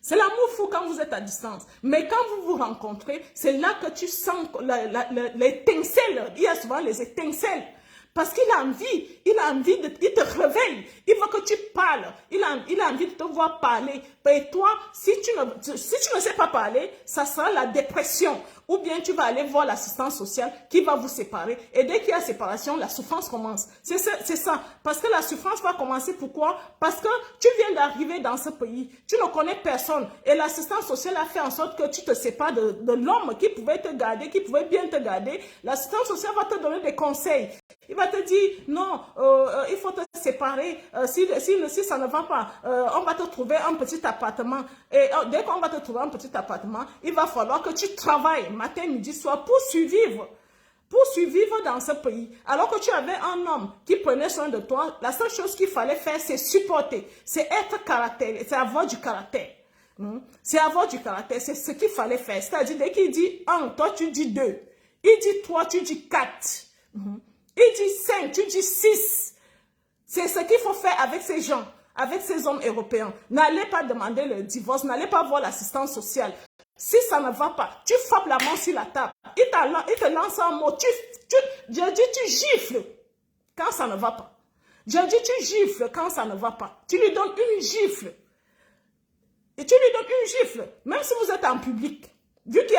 C'est l'amour fou quand vous êtes à distance. Mais quand vous vous rencontrez, c'est là que tu sens l'étincelle. Il y a souvent les étincelles. Parce qu'il a envie, il te réveille, il veut que tu parles, il a envie de te voir parler. Et toi, si tu ne sais pas parler, ça sera la dépression. Ou bien tu vas aller voir l'assistance sociale qui va vous séparer. Et dès qu'il y a séparation, la souffrance commence. C'est ça. Parce que la souffrance va commencer. Pourquoi? Parce que tu viens d'arriver dans ce pays. Tu ne connais personne. Et l'assistance sociale a fait en sorte que tu te sépares de l'homme qui pouvait te garder, qui pouvait bien te garder. L'assistance sociale va te donner des conseils. Il va te dire, non, il faut te séparer. Si ça ne va pas, on va te trouver un petit appartement. Et dès qu'on va te trouver un petit appartement, il va falloir que tu travailles matin, midi, soir pour survivre dans ce pays. Alors que tu avais un homme qui prenait soin de toi, la seule chose qu'il fallait faire, c'est supporter. C'est être caractère, c'est avoir du caractère. C'est avoir du caractère, c'est ce qu'il fallait faire. C'est-à-dire, dès qu'il dit 1, toi tu dis 2. Il dit 3, tu dis 4. Il dit 5, tu dis 6. C'est ce qu'il faut faire avec ces gens, avec ces hommes européens. N'allez pas demander le divorce, n'allez pas voir l'assistance sociale. Si ça ne va pas, tu frappes la main sur la table. Il te lance un mot. Je dis, tu gifles quand ça ne va pas. Je dis, tu gifles quand ça ne va pas. Tu lui donnes une gifle. Et tu lui donnes une gifle, même si vous êtes en public. Vu qu'il y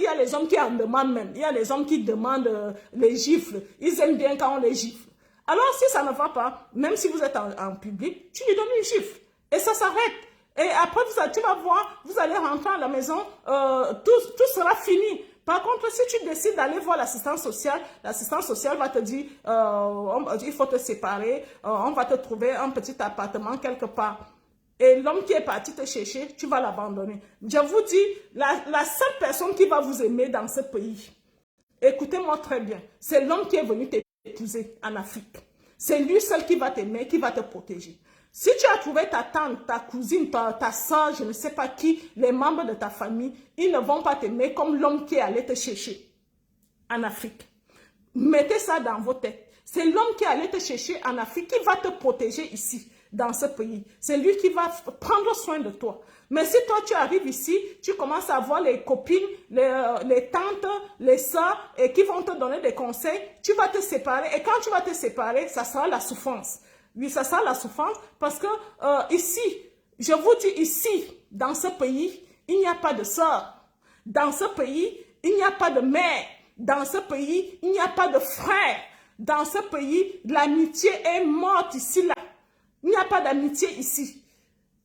a les hommes qui en demandent même. Il y a les hommes qui demandent les gifles. Ils aiment bien quand on les gifle. Alors, si ça ne va pas, même si vous êtes en public, tu lui donnes une gifle. Et ça s'arrête. Et après, tu vas voir, vous allez rentrer à la maison, tout sera fini. Par contre, si tu décides d'aller voir l'assistance sociale va te dire, il faut te séparer, on va te trouver un petit appartement quelque part. Et l'homme qui est parti te chercher, tu vas l'abandonner. Je vous dis, la seule personne qui va vous aimer dans ce pays, écoutez-moi très bien, c'est l'homme qui est venu t'épouser en Afrique. C'est lui seul qui va t'aimer, qui va te protéger. Si tu as trouvé ta tante, ta cousine, ta soeur, je ne sais pas qui, les membres de ta famille, ils ne vont pas t'aimer comme l'homme qui est allé te chercher en Afrique. Mettez ça dans vos têtes. C'est l'homme qui est allé te chercher en Afrique qui va te protéger ici, dans ce pays. C'est lui qui va prendre soin de toi. Mais si toi, tu arrives ici, tu commences à voir les copines, les tantes, les soeurs, et qui vont te donner des conseils, tu vas te séparer. Et quand tu vas te séparer, ça sera la souffrance. Oui, ça sera la souffrance parce que ici, je vous dis ici, dans ce pays, il n'y a pas de sœur. Dans ce pays, il n'y a pas de mère. Dans ce pays, il n'y a pas de frère. Dans ce pays, l'amitié est morte ici, là. Il n'y a pas d'amitié ici.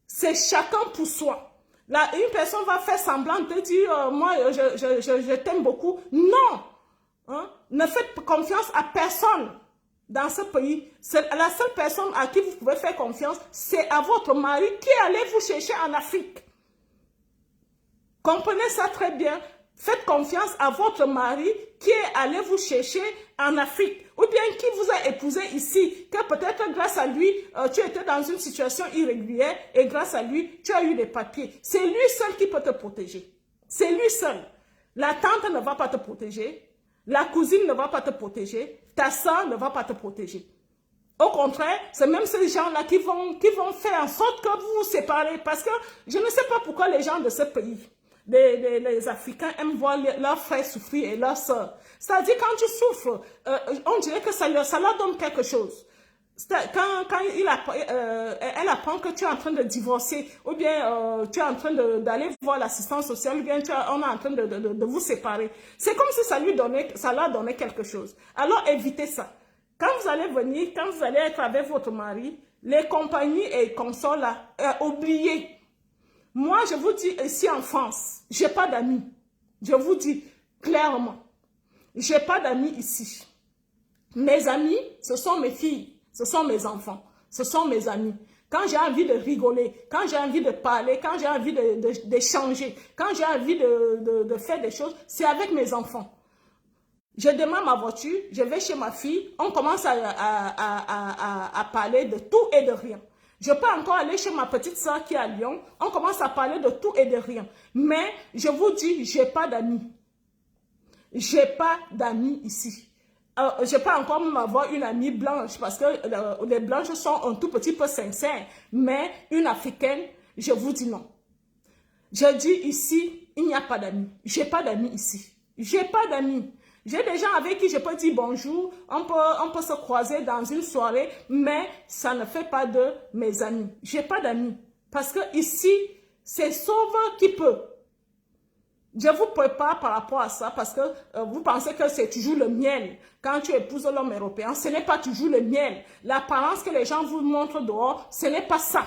C'est chacun pour soi. Là, une personne va faire semblant de dire, moi, je t'aime beaucoup. Non. Hein? Ne faites confiance à personne dans ce pays. La seule personne à qui vous pouvez faire confiance, c'est à votre mari qui allait vous chercher en Afrique. Comprenez ça très bien. Faites confiance à votre mari qui est allé vous chercher en Afrique. Ou bien qui vous a épousé ici. Que peut-être grâce à lui, tu étais dans une situation irrégulière et grâce à lui, tu as eu des papiers. C'est lui seul qui peut te protéger. C'est lui seul. La tante ne va pas te protéger. La cousine ne va pas te protéger. Ta soeur ne va pas te protéger. Au contraire, c'est même ces gens-là qui vont faire en sorte que vous vous séparez. Parce que je ne sais pas pourquoi les gens de ce pays, les Africains aiment voir leurs frères souffrir et leurs soeurs. C'est-à-dire quand tu souffres, on dirait que ça leur donne quelque chose. Quand elle apprend que tu es en train de divorcer, ou bien tu es en train d'aller voir l'assistance sociale, ou bien on est en train de vous séparer. C'est comme si ça leur donnait quelque chose. Alors évitez ça. Quand vous allez venir, quand vous allez être avec votre mari, les compagnies et consorts là, oubliez. Moi, je vous dis ici en France, je n'ai pas d'amis. Je vous dis clairement, je n'ai pas d'amis ici. Mes amis, ce sont mes filles, ce sont mes enfants, ce sont mes amis. Quand j'ai envie de rigoler, quand j'ai envie de parler, quand j'ai envie d'échanger, quand j'ai envie de faire des choses, c'est avec mes enfants. Je démarre ma voiture, je vais chez ma fille, on commence à parler de tout et de rien. Je peux encore aller chez ma petite soeur qui est à Lyon, on commence à parler de tout et de rien. Mais je vous dis, je n'ai pas d'amis. Je n'ai pas d'amis ici. Je peux encore même avoir une amie blanche parce que les blanches sont un tout petit peu sincères. Mais une africaine, je vous dis non. Je dis ici, il n'y a pas d'amis. Je n'ai pas d'amis ici. Je n'ai pas d'amis. J'ai des gens avec qui je peux dire bonjour, on peut se croiser dans une soirée, mais ça ne fait pas de mes amis. Je n'ai pas d'amis. Parce que ici, c'est Sauveur qui peut. Je vous prépare par rapport à ça parce que vous pensez que c'est toujours le miel. Quand tu épouses l'homme européen, ce n'est pas toujours le miel. L'apparence que les gens vous montrent dehors, ce n'est pas ça.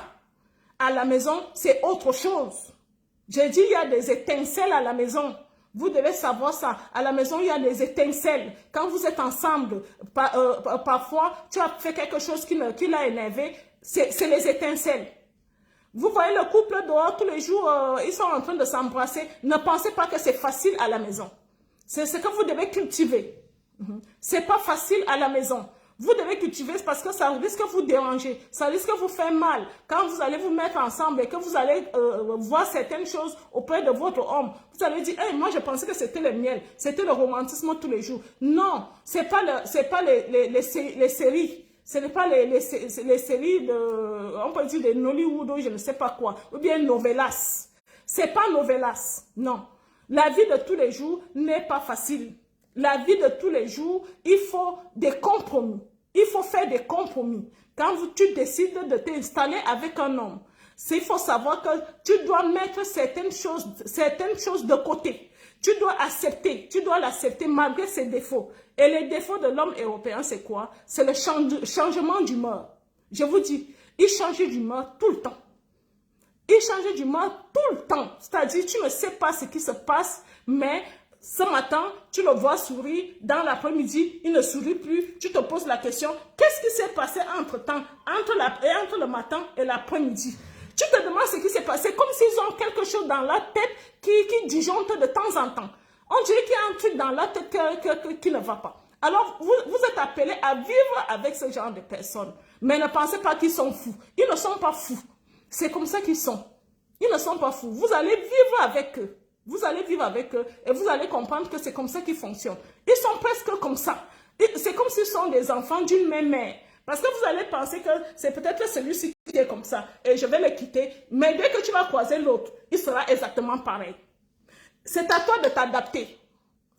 À la maison, c'est autre chose. J'ai dit, il y a des étincelles à la maison. Vous devez savoir ça. À la maison, il y a des étincelles. Quand vous êtes ensemble, parfois, tu as fait quelque chose qui l'a énervé. C'est les étincelles. Vous voyez le couple dehors, tous les jours, ils sont en train de s'embrasser. Ne pensez pas que c'est facile à la maison. C'est ce que vous devez cultiver. C'est pas facile à la maison. Vous devez cultiver parce que ça risque de vous déranger, ça risque de vous faire mal. Quand vous allez vous mettre ensemble et que vous allez voir certaines choses auprès de votre homme, vous allez dire, hey, moi je pensais que c'était le miel, c'était le romantisme tous les jours. Non, c'est pas les séries. Ce n'est pas les séries de, on peut dire de Nollywood ou je ne sais pas quoi, ou bien novelas. C'est pas novelas, non. La vie de tous les jours n'est pas facile. La vie de tous les jours, il faut des compromis. Il faut faire des compromis. Quand tu décides de t'installer avec un homme, il faut savoir que tu dois mettre certaines choses de côté. Tu dois l'accepter malgré ses défauts. Et les défauts de l'homme européen, c'est quoi? C'est le changement d'humeur. Je vous dis, il change d'humeur tout le temps. Il change d'humeur tout le temps. C'est-à-dire, tu ne sais pas ce qui se passe, mais ce matin, tu le vois sourire. Dans l'après-midi, il ne sourit plus. Tu te poses la question, qu'est-ce qui s'est passé entre-temps, entre le matin et l'après-midi? Tu te demandes ce qui s'est passé, comme s'ils ont quelque chose dans la tête qui disjoncte de temps en temps. On dirait qu'il y a un truc dans la tête qui ne va pas. Alors, vous êtes appelés à vivre avec ce genre de personnes. Mais ne pensez pas qu'ils sont fous. Ils ne sont pas fous. C'est comme ça qu'ils sont. Ils ne sont pas fous. Vous allez vivre avec eux. Vous allez vivre avec eux et vous allez comprendre que c'est comme ça qu'ils fonctionnent. Ils sont presque comme ça. C'est comme s'ils sont des enfants d'une même mère. Parce que vous allez penser que c'est peut-être celui-ci qui est comme ça et je vais le quitter. Mais dès que tu vas croiser l'autre, il sera exactement pareil. C'est à toi de t'adapter.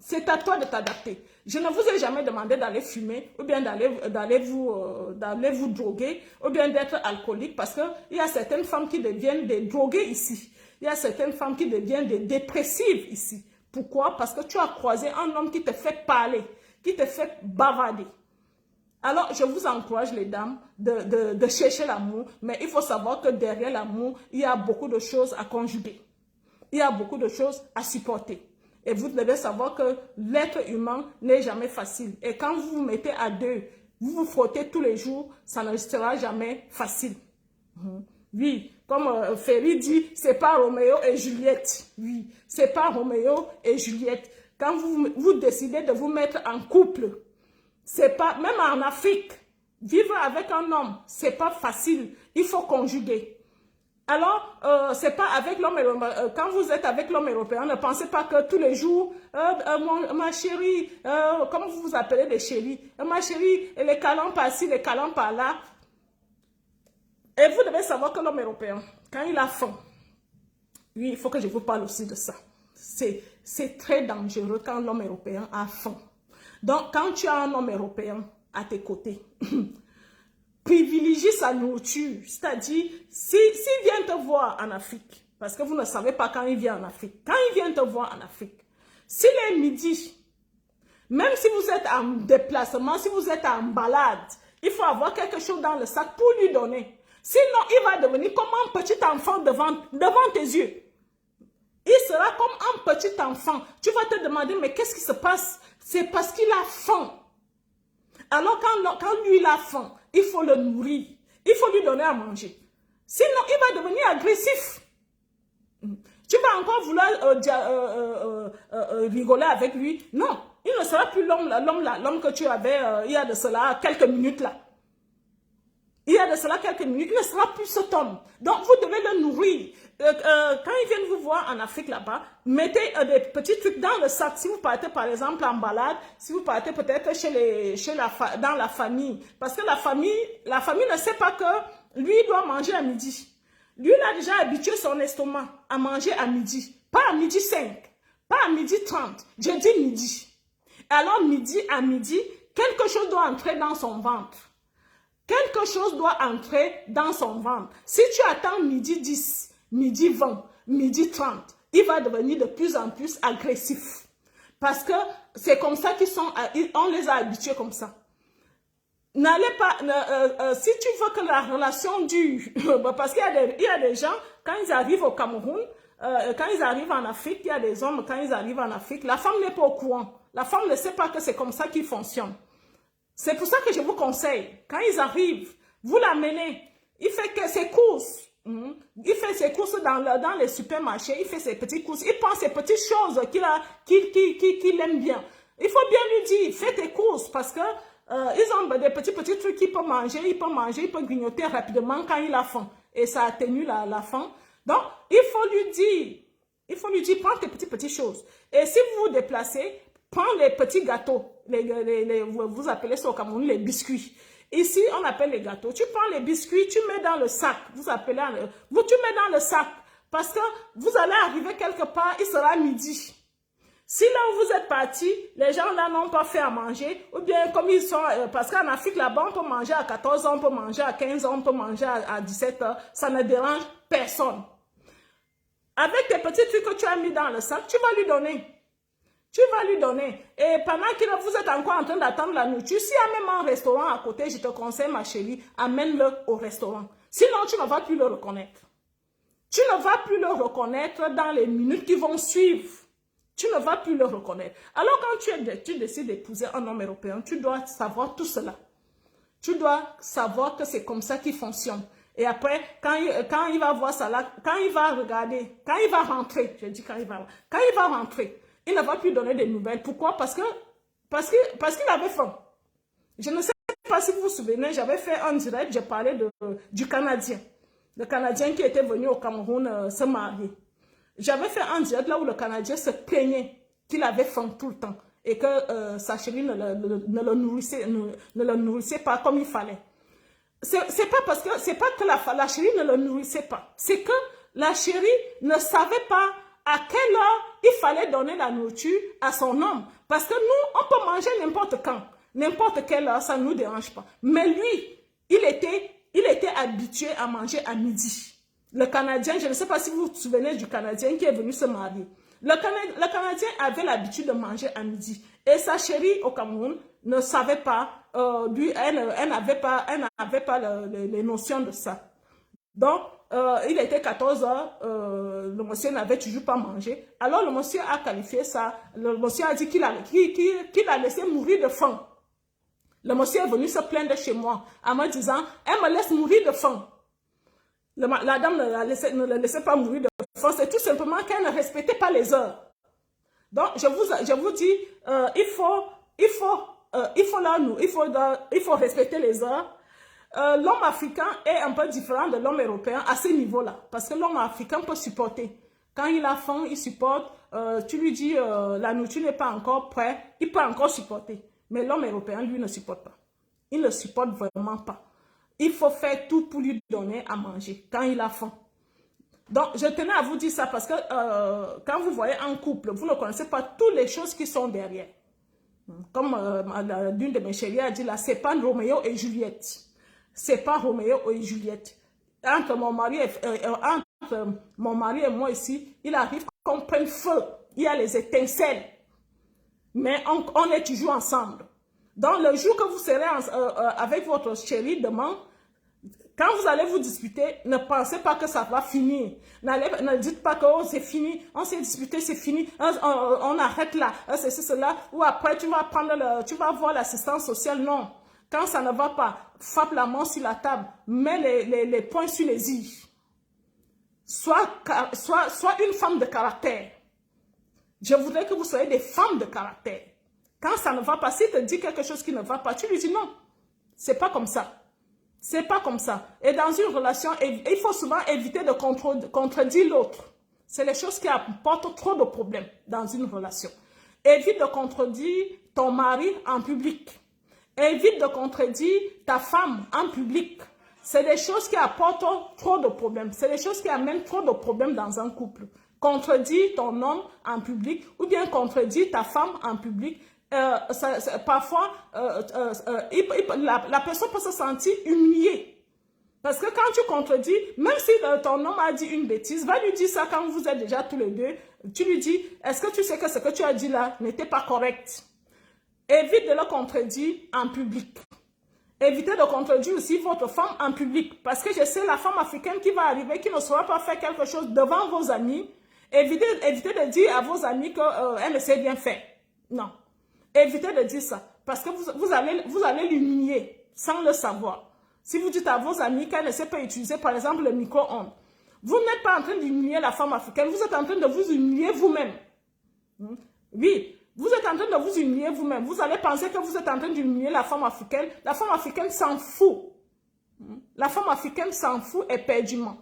C'est à toi de t'adapter. Je ne vous ai jamais demandé d'aller fumer ou bien d'aller vous droguer ou bien d'être alcoolique parce qu'il y a certaines femmes qui deviennent des droguées ici. Il y a certaines femmes qui deviennent des dépressives ici. Pourquoi? Parce que tu as croisé un homme qui te fait parler, qui te fait bavarder. Alors, je vous encourage, les dames, de chercher l'amour, mais il faut savoir que derrière l'amour, il y a beaucoup de choses à conjuguer. Il y a beaucoup de choses à supporter. Et vous devez savoir que l'être humain n'est jamais facile. Et quand vous vous mettez à deux, vous vous frottez tous les jours, ça ne sera jamais facile. Oui, comme Ferry dit, c'est pas Roméo et Juliette. Oui, c'est pas Roméo et Juliette. Quand vous décidez de vous mettre en couple, c'est pas, même en Afrique, vivre avec un homme, c'est pas facile. Il faut conjuguer. Alors, c'est pas avec l'homme européen. Quand vous êtes avec l'homme européen, ne pensez pas que tous les jours, ma chérie, comment vous vous appelez les chéris, ma chérie, les câlins par-ci, les câlins par-là. Et vous devez savoir que l'homme européen, quand il a faim, oui, il faut que je vous parle aussi de ça. C'est très dangereux quand l'homme européen a faim. Donc, quand tu as un homme européen à tes côtés, privilégie sa nourriture. C'est-à-dire, s'il vient te voir en Afrique, parce que vous ne savez pas quand il vient en Afrique, quand il vient te voir en Afrique, s'il est midi, même si vous êtes en déplacement, si vous êtes en balade, il faut avoir quelque chose dans le sac pour lui donner. Sinon, il va devenir comme un petit enfant devant tes yeux. Il sera comme un petit enfant. Tu vas te demander, mais qu'est-ce qui se passe? C'est parce qu'il a faim. Alors, quand lui, il a faim, il faut le nourrir. Il faut lui donner à manger. Sinon, il va devenir agressif. Tu vas encore vouloir rigoler avec lui. Non, il ne sera plus l'homme que tu avais il y a de cela quelques minutes là. Il y a de cela quelques minutes, il ne sera plus cet homme. Donc, vous devez le nourrir. Quand ils viennent vous voir en Afrique là-bas, mettez des petits trucs dans le sac. Si vous partez par exemple en balade, si vous partez peut-être dans la famille. Parce que la famille ne sait pas que lui doit manger à midi. Lui, il a déjà habitué son estomac à manger à midi. Pas à midi 5, pas à midi 30. Je dis midi. Alors, midi à midi, quelque chose doit entrer dans son ventre. Quelque chose doit entrer dans son ventre. Si tu attends midi 10, midi 20, midi 30, il va devenir de plus en plus agressif. Parce que c'est comme ça on les a habitués comme ça. N'allez pas, si tu veux que la relation dure, parce qu'il y a des gens, quand ils arrivent au Cameroun, quand ils arrivent en Afrique, il y a des hommes, quand ils arrivent en Afrique, la femme n'est pas au courant. La femme ne sait pas que c'est comme ça qu'ils fonctionnent. C'est pour ça que je vous conseille, quand ils arrivent, vous l'amenez, il fait que ses courses, il fait ses courses dans les supermarchés, il fait ses petites courses, il prend ses petites choses qu'il aime bien. Il faut bien lui dire, fais tes courses parce que ils ont des petits trucs qu'il peut manger, il peut grignoter rapidement quand il a faim. Et ça atténue la faim. Donc, il faut lui dire, prends tes petites choses. Et si vous vous déplacez, prends les petits gâteaux, vous appelez ça au Cameroun les biscuits. Ici, on appelle les gâteaux. Tu prends les biscuits, tu mets dans le sac. Tu mets dans le sac. Parce que vous allez arriver quelque part, il sera midi. Si là où vous êtes parti, les gens là n'ont pas fait à manger, ou bien comme ils sont, parce qu'en Afrique là-bas, on peut manger à 14 ans, on peut manger à 15 ans, on peut manger à 17 ans, ça ne dérange personne. Avec tes petits trucs que tu as mis dans le sac, tu vas lui donner. Tu vas lui donner. Et pendant que vous êtes encore en train d'attendre la nourriture, s'il y a même un restaurant à côté, je te conseille, ma chérie, amène-le au restaurant. Sinon, tu ne vas plus le reconnaître. Tu ne vas plus le reconnaître dans les minutes qui vont suivre. Tu ne vas plus le reconnaître. Alors, quand tu décides d'épouser un homme européen, tu dois savoir tout cela. Tu dois savoir que c'est comme ça qu'il fonctionne. Et après, quand il va voir ça là, quand il va regarder, quand il va rentrer, je dis quand il va rentrer, il ne va plus donner des nouvelles. Pourquoi? Parce que Parce qu'il avait faim. Je ne sais pas si vous vous souvenez, j'avais fait un direct, j'ai parlé du Canadien. Le Canadien qui était venu au Cameroun se marier. J'avais fait un direct là où le Canadien se plaignait qu'il avait faim tout le temps et que sa chérie ne le nourrissait pas comme il fallait. C'est pas que la chérie ne le nourrissait pas. C'est que la chérie ne savait pas à quelle heure il fallait donner la nourriture à son homme. Parce que nous, on peut manger n'importe quand, n'importe quelle heure, ça ne nous dérange pas. Mais lui, il était habitué à manger à midi. Le Canadien, je ne sais pas si vous vous souvenez du Canadien qui est venu se marier. Le Canadien avait l'habitude de manger à midi. Et sa chérie au Cameroun ne savait pas, elle n'avait pas les notions de ça. Donc, il était 14 heures, le monsieur n'avait toujours pas mangé. Alors, le monsieur a qualifié ça. Le monsieur a dit qu'il a laissé mourir de faim. Le monsieur est venu se plaindre chez moi en me disant, elle me laisse mourir de faim. La dame ne le laissait pas mourir de faim. C'est tout simplement qu'elle ne respectait pas les heures. Donc, je vous dis, il faut respecter les heures. L'homme africain est un peu différent de l'homme européen à ce niveau-là. Parce que l'homme africain peut supporter. Quand il a faim, il supporte. Tu lui dis, la nourriture n'est pas encore prête, il peut encore supporter. Mais l'homme européen, lui, ne supporte pas. Il ne supporte vraiment pas. Il faut faire tout pour lui donner à manger quand il a faim. Donc, je tenais à vous dire ça parce que quand vous voyez un couple, vous ne connaissez pas toutes les choses qui sont derrière. Comme l'une de mes chéries a dit là, c'est pas Roméo et Juliette. C'est pas Roméo et Juliette. Entre mon mari et moi ici, il arrive qu'on prenne feu. Il y a les étincelles. Mais on est toujours ensemble. Donc, le jour que vous serez avec votre chérie demain, quand vous allez vous disputer, ne pensez pas que ça va finir. Ne dites pas que oh, c'est fini, on s'est disputé, c'est fini, on arrête là, c'est cela. Ou après, tu vas voir l'assistance sociale. Non. Quand ça ne va pas, frappe la main sur la table, mets les poings sur les i. Sois une femme de caractère. Je voudrais que vous soyez des femmes de caractère. Quand ça ne va pas, s'il te dit quelque chose qui ne va pas, tu lui dis non. C'est pas comme ça. C'est pas comme ça. Et dans une relation, il faut souvent éviter de contredire l'autre. C'est les choses qui apportent trop de problèmes dans une relation. Évite de contredire ton mari en public. Évite de contredire ta femme en public. C'est des choses qui apportent trop de problèmes. C'est des choses qui amènent trop de problèmes dans un couple. Contredire ton homme en public ou bien contredire ta femme en public. Parfois, la personne peut se sentir humiliée. Parce que quand tu contredis, même si ton homme a dit une bêtise, va lui dire ça quand vous êtes déjà tous les deux. Tu lui dis, est-ce que tu sais que ce que tu as dit là n'était pas correct? Évite de le contredire en public. Évitez de contredire aussi votre femme en public. Parce que je sais la femme africaine qui va arriver, qui ne saura pas faire quelque chose devant vos amis. Évitez de dire à vos amis qu'elle ne sait bien faire. Non. Évitez de dire ça. Parce que vous allez l'humilier sans le savoir. Si vous dites à vos amis qu'elle ne sait pas utiliser, par exemple, le micro-ondes, vous n'êtes pas en train d'humilier la femme africaine, vous êtes en train de vous humilier vous-même. Oui, vous êtes en train de vous humilier vous-même. Vous allez penser que vous êtes en train d'humilier la femme africaine. La femme africaine s'en fout. La femme africaine s'en fout éperdument.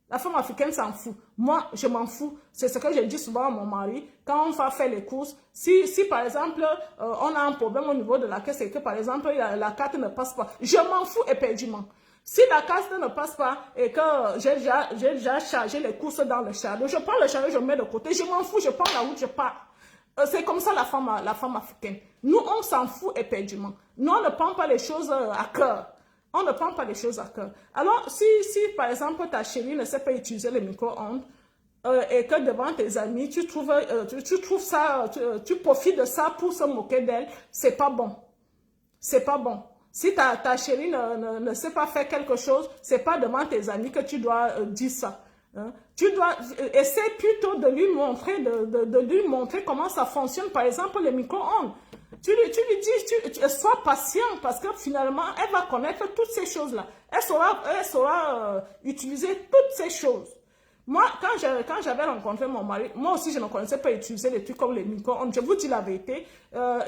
La femme africaine s'en fout. Moi, je m'en fous. C'est ce que je dis souvent à mon mari. Quand on va faire les courses, si par exemple, on a un problème au niveau de la caisse et que par exemple, la carte ne passe pas, je m'en fous éperdument. Si la carte ne passe pas et que j'ai déjà chargé les courses dans le chariot, je prends le chariot, je mets de côté, je m'en fous, je prends la route, je pars. C'est comme ça la femme africaine. Nous, on s'en fout éperdument. Nous, on ne prend pas les choses à cœur. On ne prend pas les choses à cœur. Alors, si par exemple, ta chérie ne sait pas utiliser le micro-ondes et que devant tes amis, tu trouves ça, tu profites de ça pour se moquer d'elle, c'est pas bon. C'est pas bon. Si ta chérie ne sait pas faire quelque chose, c'est pas devant tes amis que tu dois dire ça. Tu dois essayer plutôt de lui montrer comment ça fonctionne, par exemple, les micro-ondes. Tu lui dis, sois patient parce que finalement, elle va connaître toutes ces choses-là. Elle saura utiliser toutes ces choses. Moi, quand j'avais rencontré mon mari, moi aussi, je ne connaissais pas utiliser des trucs comme les micro-ondes. Je vous dis la vérité.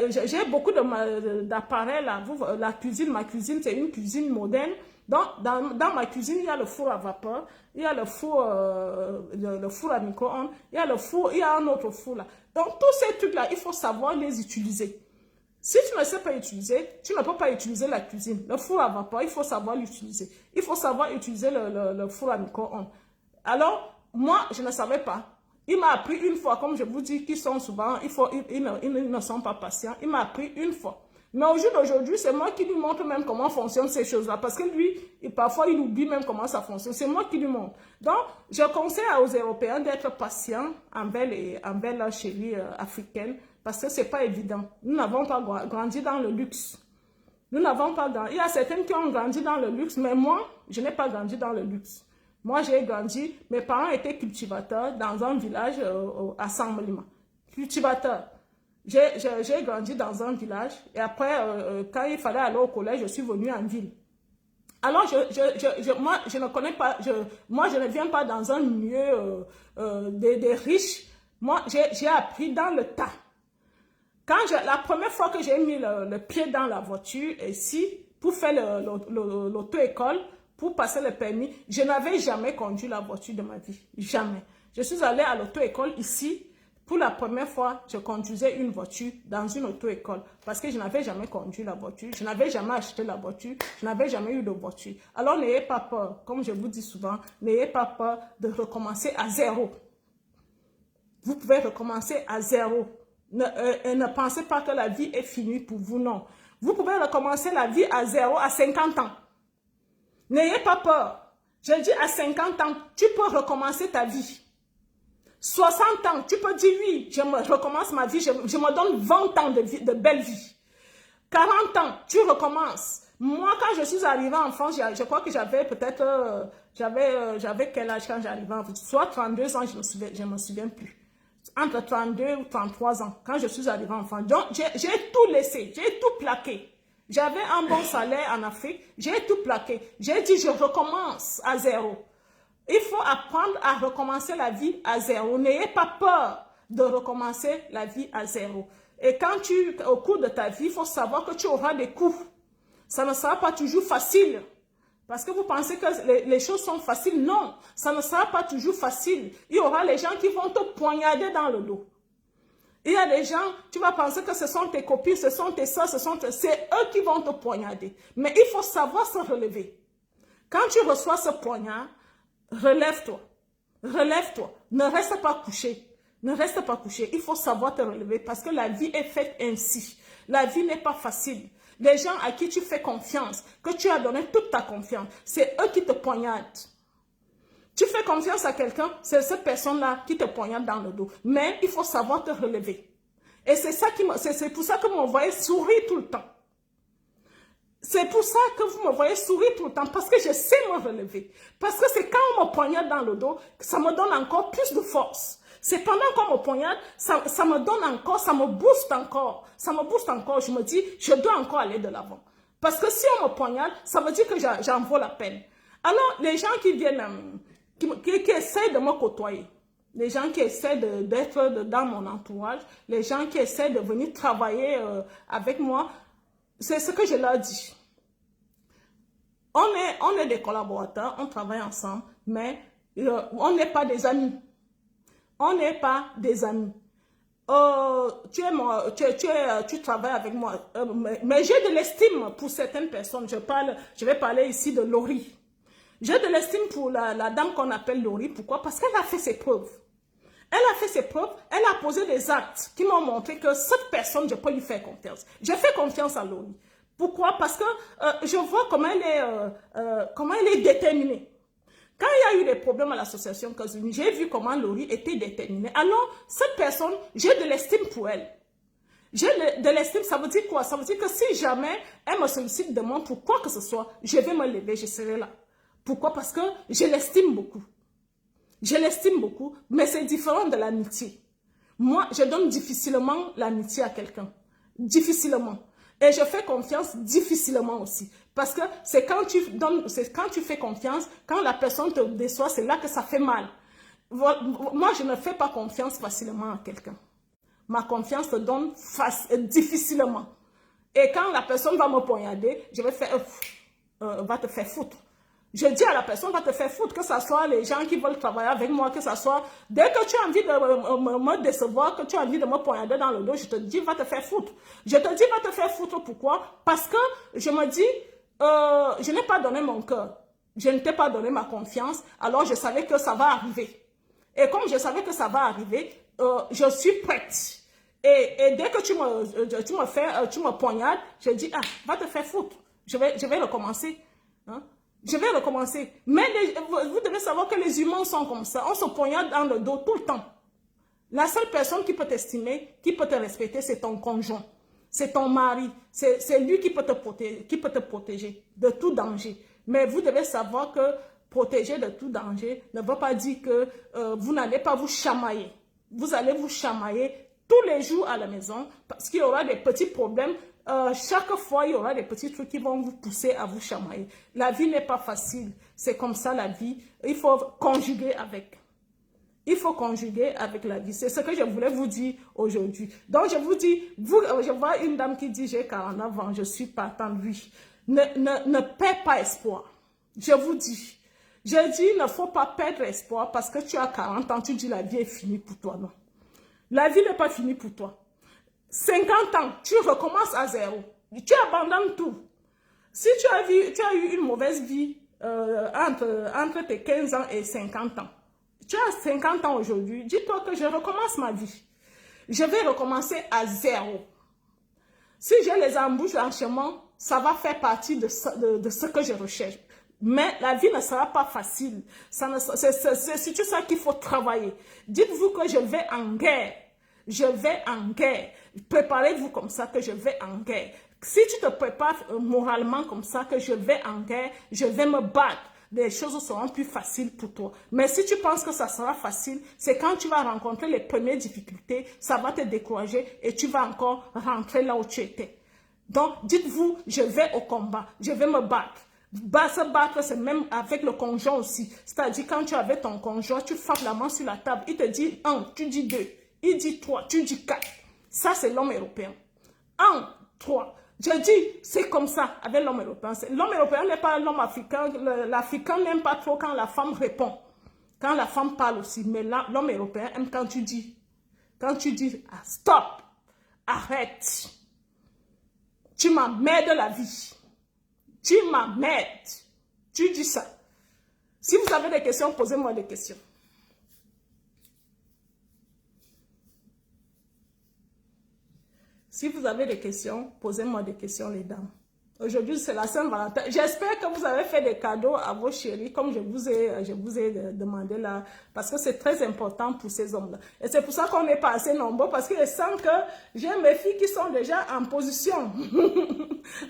J'ai beaucoup d'appareils là. La cuisine, ma cuisine, c'est une cuisine moderne. Dans ma cuisine, il y a le four à vapeur, il y a le four à micro-ondes, il y a il y a un autre four là. Donc, tous ces trucs-là, il faut savoir les utiliser. Si tu ne sais pas utiliser, tu ne peux pas utiliser la cuisine. Le four à vapeur, il faut savoir l'utiliser. Il faut savoir utiliser le four à micro-ondes. Alors, moi, je ne savais pas. Il m'a appris une fois, comme je vous dis, qu'ils sont souvent, ils ne sont pas patients. Il m'a appris une fois. Mais au jour d'aujourd'hui, c'est moi qui lui montre même comment fonctionnent ces choses-là. Parce que lui, parfois, il oublie même comment ça fonctionne. C'est moi qui lui montre. Donc, je conseille aux Européens d'être patients envers leur chérie africaine. Parce que ce n'est pas évident. Nous n'avons pas grandi dans le luxe. Nous n'avons pas grandi. Il y a certaines qui ont grandi dans le luxe, mais moi, je n'ai pas grandi dans le luxe. Moi, j'ai grandi, mes parents étaient cultivateurs dans un village à Saint-Molima. Cultivateurs. J'ai grandi dans un village et après, quand il fallait aller au collège, je suis venue en ville. Alors, moi, je ne connais pas, moi, je ne viens pas dans un milieu des riches. Moi, j'ai appris dans le tas. La première fois que j'ai mis le pied dans la voiture ici, pour faire l'auto-école, pour passer le permis, je n'avais jamais conduit la voiture de ma vie. Jamais. Je suis allée à l'auto-école ici. Pour la première fois, je conduisais une voiture dans une auto-école. Parce que je n'avais jamais conduit la voiture. Je n'avais jamais acheté la voiture. Je n'avais jamais eu de voiture. Alors, n'ayez pas peur. Comme je vous dis souvent, n'ayez pas peur de recommencer à zéro. Vous pouvez recommencer à zéro. Ne pensez pas que la vie est finie pour vous, non. Vous pouvez recommencer la vie à zéro à 50 ans. N'ayez pas peur. Je dis à 50 ans, tu peux recommencer ta vie. 60 ans, tu peux dire oui, je recommence ma vie, je me donne 20 ans de belle vie. 40 ans, tu recommences. Moi, quand je suis arrivée en France, je crois que j'avais peut-être, j'avais quel âge quand j'arrivais en France? Soit 32 ans, je me souviens plus. Entre 32 ou 33 ans, quand je suis arrivée en France. Donc, j'ai tout laissé, j'ai tout plaqué. J'avais un bon salaire en Afrique, j'ai tout plaqué. J'ai dit, je recommence à zéro. Il faut apprendre à recommencer la vie à zéro. N'ayez pas peur de recommencer la vie à zéro. Et quand au cours de ta vie, il faut savoir que tu auras des coups. Ça ne sera pas toujours facile. Parce que vous pensez que les choses sont faciles. Non, ça ne sera pas toujours facile. Il y aura les gens qui vont te poignarder dans le dos. Il y a des gens, tu vas penser que ce sont tes copines, ce sont tes soeurs, c'est eux qui vont te poignarder. Mais il faut savoir se relever. Quand tu reçois ce poignard, relève-toi. Relève-toi. Ne reste pas couché. Ne reste pas couché. Il faut savoir te relever parce que la vie est faite ainsi. La vie n'est pas facile. Les gens à qui tu fais confiance, que tu as donné toute ta confiance, c'est eux qui te poignardent. Tu fais confiance à quelqu'un, c'est cette personne-là qui te poignarde dans le dos. Mais il faut savoir te relever. Et c'est pour ça que vous me voyez sourire tout le temps. C'est pour ça que vous me voyez sourire tout le temps, parce que je sais me relever. Parce que c'est quand on me poignarde dans le dos, ça me donne encore plus de force. C'est pendant qu'on me poignarde, ça me donne encore, ça me booste encore. Ça me booste encore, je me dis, je dois encore aller de l'avant. Parce que si on me poignarde, ça veut dire que j'en vaux la peine. Alors, les gens qui viennent, qui essaient de me côtoyer, les gens qui essaient d'être dans mon entourage, les gens qui essaient de venir travailler avec moi, c'est ce que je leur dis. On est des collaborateurs, on travaille ensemble, mais on n'est pas des amis. On n'est pas des amis. Tu travailles avec moi, mais j'ai de l'estime pour certaines personnes. Je vais parler ici de Laurie. J'ai de l'estime pour la dame qu'on appelle Laurie. Pourquoi? Parce qu'elle a fait ses preuves. Elle a fait ses preuves, elle a posé des actes qui m'ont montré que cette personne, je peux lui faire confiance. J'ai fait confiance à Laurie. Pourquoi? Parce que je vois comment elle est déterminée. Quand il y a eu des problèmes à l'association Kazuni, j'ai vu comment Laurie était déterminée. Alors, cette personne, j'ai de l'estime pour elle. J'ai de l'estime, ça veut dire quoi? Ça veut dire que si jamais elle me sollicite de moi pour quoi que ce soit, je vais me lever, je serai là. Pourquoi? Parce que je l'estime beaucoup. Je l'estime beaucoup, mais c'est différent de l'amitié. Moi, je donne difficilement l'amitié à quelqu'un. Difficilement. Et je fais confiance difficilement aussi. Parce que c'est quand tu fais confiance, quand la personne te déçoit, c'est là que ça fait mal. Moi, je ne fais pas confiance facilement à quelqu'un. Ma confiance se donne difficilement. Et quand la personne va me poignarder, je vais faire, va te faire foutre. Je dis à la personne, va te faire foutre, que ce soit les gens qui veulent travailler avec moi, que ce soit, dès que tu as envie de me décevoir, que tu as envie de me poignarder dans le dos, je te dis, va te faire foutre. Je te dis, va te faire foutre, pourquoi? Parce que je me dis, je n'ai pas donné mon cœur. Je ne t'ai pas donné ma confiance, alors je savais que ça va arriver. Et comme je savais que ça va arriver, je suis prête. Et dès que tu me poignardes, je dis, ah, va te faire foutre. Je vais recommencer. Hein? Je vais recommencer. Mais vous devez savoir que les humains sont comme ça. On se poignarde dans le dos tout le temps. La seule personne qui peut t'estimer, qui peut te respecter, c'est ton conjoint. C'est ton mari. C'est lui qui peut te protéger de tout danger. Mais vous devez savoir que protéger de tout danger ne veut pas dire que vous n'allez pas vous chamailler. Vous allez vous chamailler tous les jours à la maison parce qu'il y aura des petits problèmes. Chaque fois, il y aura des petits trucs qui vont vous pousser à vous chamailler. La vie n'est pas facile. C'est comme ça la vie. Il faut conjuguer avec. Il faut conjuguer avec la vie. C'est ce que je voulais vous dire aujourd'hui. Donc, je vous dis, je vois une dame qui dit, j'ai 49 ans, je suis partant, oui. Ne perds pas espoir. Je vous dis. Je dis, il ne faut pas perdre espoir parce que tu as 40 ans, tu dis la vie est finie pour toi. Non. La vie n'est pas finie pour toi. 50 ans, tu recommences à zéro. Tu abandonnes tout. Si tu as eu une mauvaise vie entre tes 15 ans et 50 ans, tu as 50 ans aujourd'hui, dis-toi que je recommence ma vie. Je vais recommencer à zéro. Si j'ai les embouchangements, ça va faire partie de ce que je recherche. Mais la vie ne sera pas facile. C'est surtout ça qu'il faut travailler. Dites-vous que je vais en guerre. Je vais en guerre. Préparez-vous comme ça que je vais en guerre. Si tu te prépares moralement comme ça que je vais en guerre, je vais me battre. Les choses seront plus faciles pour toi. Mais si tu penses que ça sera facile, c'est quand tu vas rencontrer les premières difficultés, ça va te décourager et tu vas encore rentrer là où tu étais. Donc, dites-vous, je vais au combat, je vais me battre. Se battre, c'est même avec le conjoint aussi. C'est-à-dire, quand tu es avec ton conjoint, tu frappes la main sur la table, il te dit 1, tu dis 2, il dit 3, tu dis 4. Ça, c'est l'homme européen. 1, 3. Je dis, c'est comme ça avec l'homme européen. L'homme européen n'est pas l'homme africain. L'Africain n'aime pas trop quand la femme répond. Quand la femme parle aussi. Mais l'homme européen aime quand tu dis, ah, stop, arrête. Tu m'emmerdes la vie. Tu m'emmerdes. Tu dis ça. Si vous avez des questions, posez-moi des questions. Si vous avez des questions, posez-moi des questions, les dames. Aujourd'hui, c'est la Saint-Valentin. J'espère que vous avez fait des cadeaux à vos chéris, comme je vous ai demandé là, parce que c'est très important pour ces hommes-là. Et c'est pour ça qu'on n'est pas assez nombreux, parce que je sens que j'ai mes filles qui sont déjà en position.